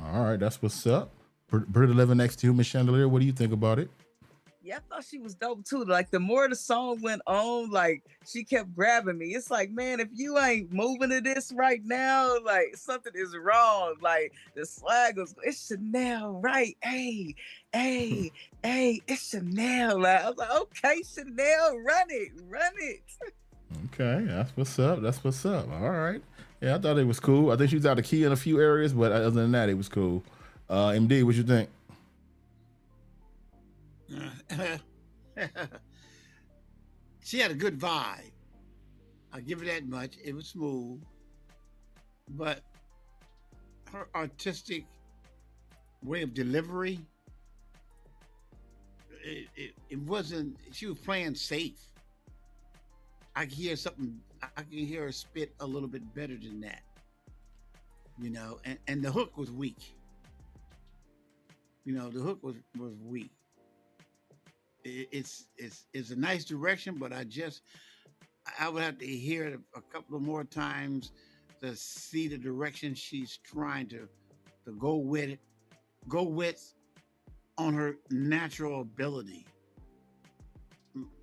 S1: All right, that's what's up. Pretty living next to you, Miss Chandelier. What do you think about it?
S5: Yeah, I thought she was dope too. Like the more the song went on, like she kept grabbing me. It's like, man, if you ain't moving to this right now, like something is wrong. Like the swag was, it's Chanel, right? Hey, it's Chanel. Like, I was like, okay, Chanel, run it.
S1: Okay, that's what's up. All right. Yeah, I thought it was cool. I think she was out of key in a few areas, but other than that, it was cool. MD, what you think?
S3: She had a good vibe. I'll give her that much. It was smooth. But her artistic way of delivery, it wasn't. She was playing safe. I can hear something. I can hear her spit a little bit better than that. You know, and the hook was weak. You know, the hook was weak. It's a nice direction, but I would have to hear it a couple of more times to see the direction she's trying to go with on her natural ability.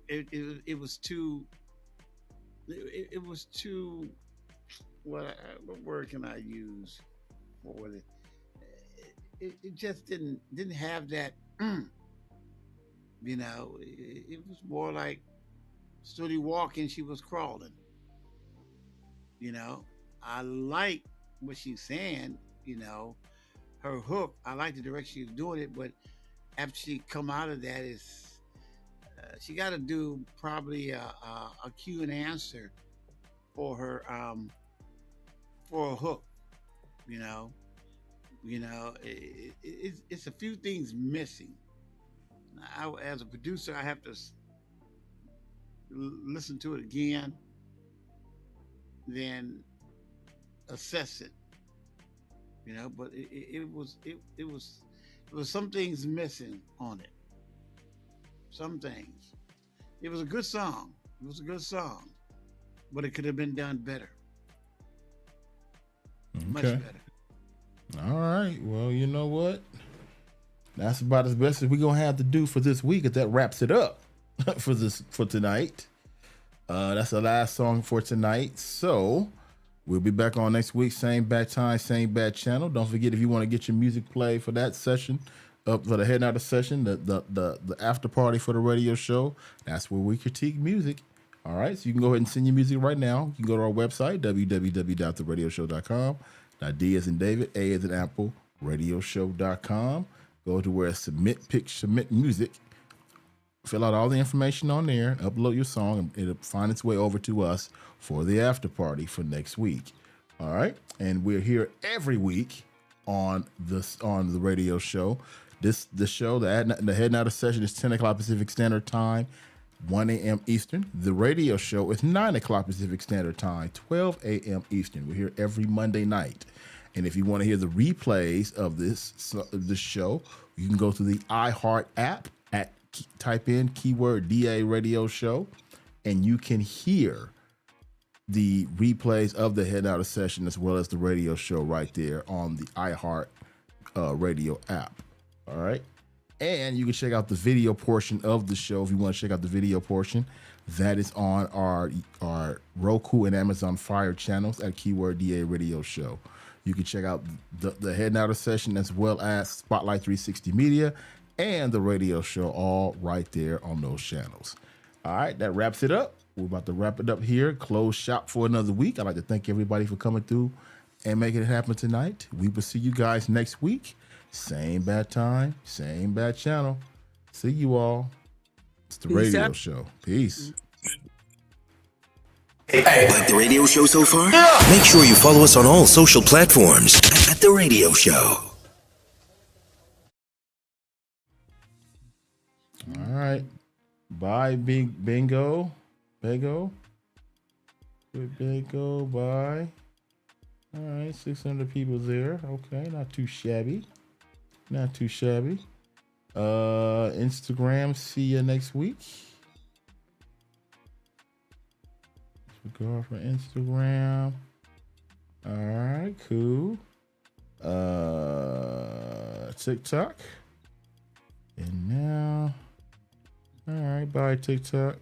S3: It was too. It was too. What word can I use for it? It just didn't have that. You know, it was more like stood he walking, she was crawling. You know, I like what she's saying. You know, her hook. I like the direction she's doing it, but after she come out of that, she got to do probably a Q and answer for her for a hook. You know, it's a few things missing. As a producer, I have to listen to it again, then assess it. You know, but it was some things missing on it. Some things. It was a good song. But it could have been done better. Much better.
S1: All right. Well, you know what? That's about as best as we're gonna have to do for this week. If that wraps it up for tonight. That's the last song for tonight. So we'll be back on next week. Same bad time, same bad channel. Don't forget, if you want to get your music played for that session, for the Head Out session, the after party for the radio show. That's where we critique music. All right. So you can go ahead and send your music right now. You can go to our website, www.theradioshow.com. Now, D as in David, A as in Apple, radioshow.com. Go to where submit music. Fill out all the information on there, upload your song, and it'll find its way over to us for the after party for next week. All right. And we're here every week on the radio show. The show, the Head Out session is 10 o'clock Pacific Standard Time, 1 a.m. Eastern. The radio show is 9 o'clock Pacific Standard Time, 12 a.m. Eastern. We're here every Monday night. And if you want to hear the replays of this show, you can go to the iHeart app, type in keyword DA Radio Show, and you can hear the replays of the Head Out session as well as the radio show right there on the iHeart radio app. All right. And you can check out the video portion of the show if you want to check out the video portion. That is on our Roku and Amazon Fire channels at keyword DA Radio Show. You can check out the Head Out session as well as Spotlight 360 Media and the radio show, all right there on those channels. All right, that wraps it up. We're about to wrap it up here. Close shop for another week. I'd like to thank everybody for coming through and making it happen tonight. We will see you guys next week. Same bad time, same bad channel. See you all. It's the radio show. Peace.
S6: Hey, like the radio show so far? Yeah. Make sure you follow us on all social platforms at The Radio Show.
S1: All right. Bye, Bingo. Good Bingo. Bye. All right. 600 people there. Okay. Not too shabby. Instagram. See you next week. Go for Instagram. All right. Cool. TikTok. And now. All right. Bye, TikTok.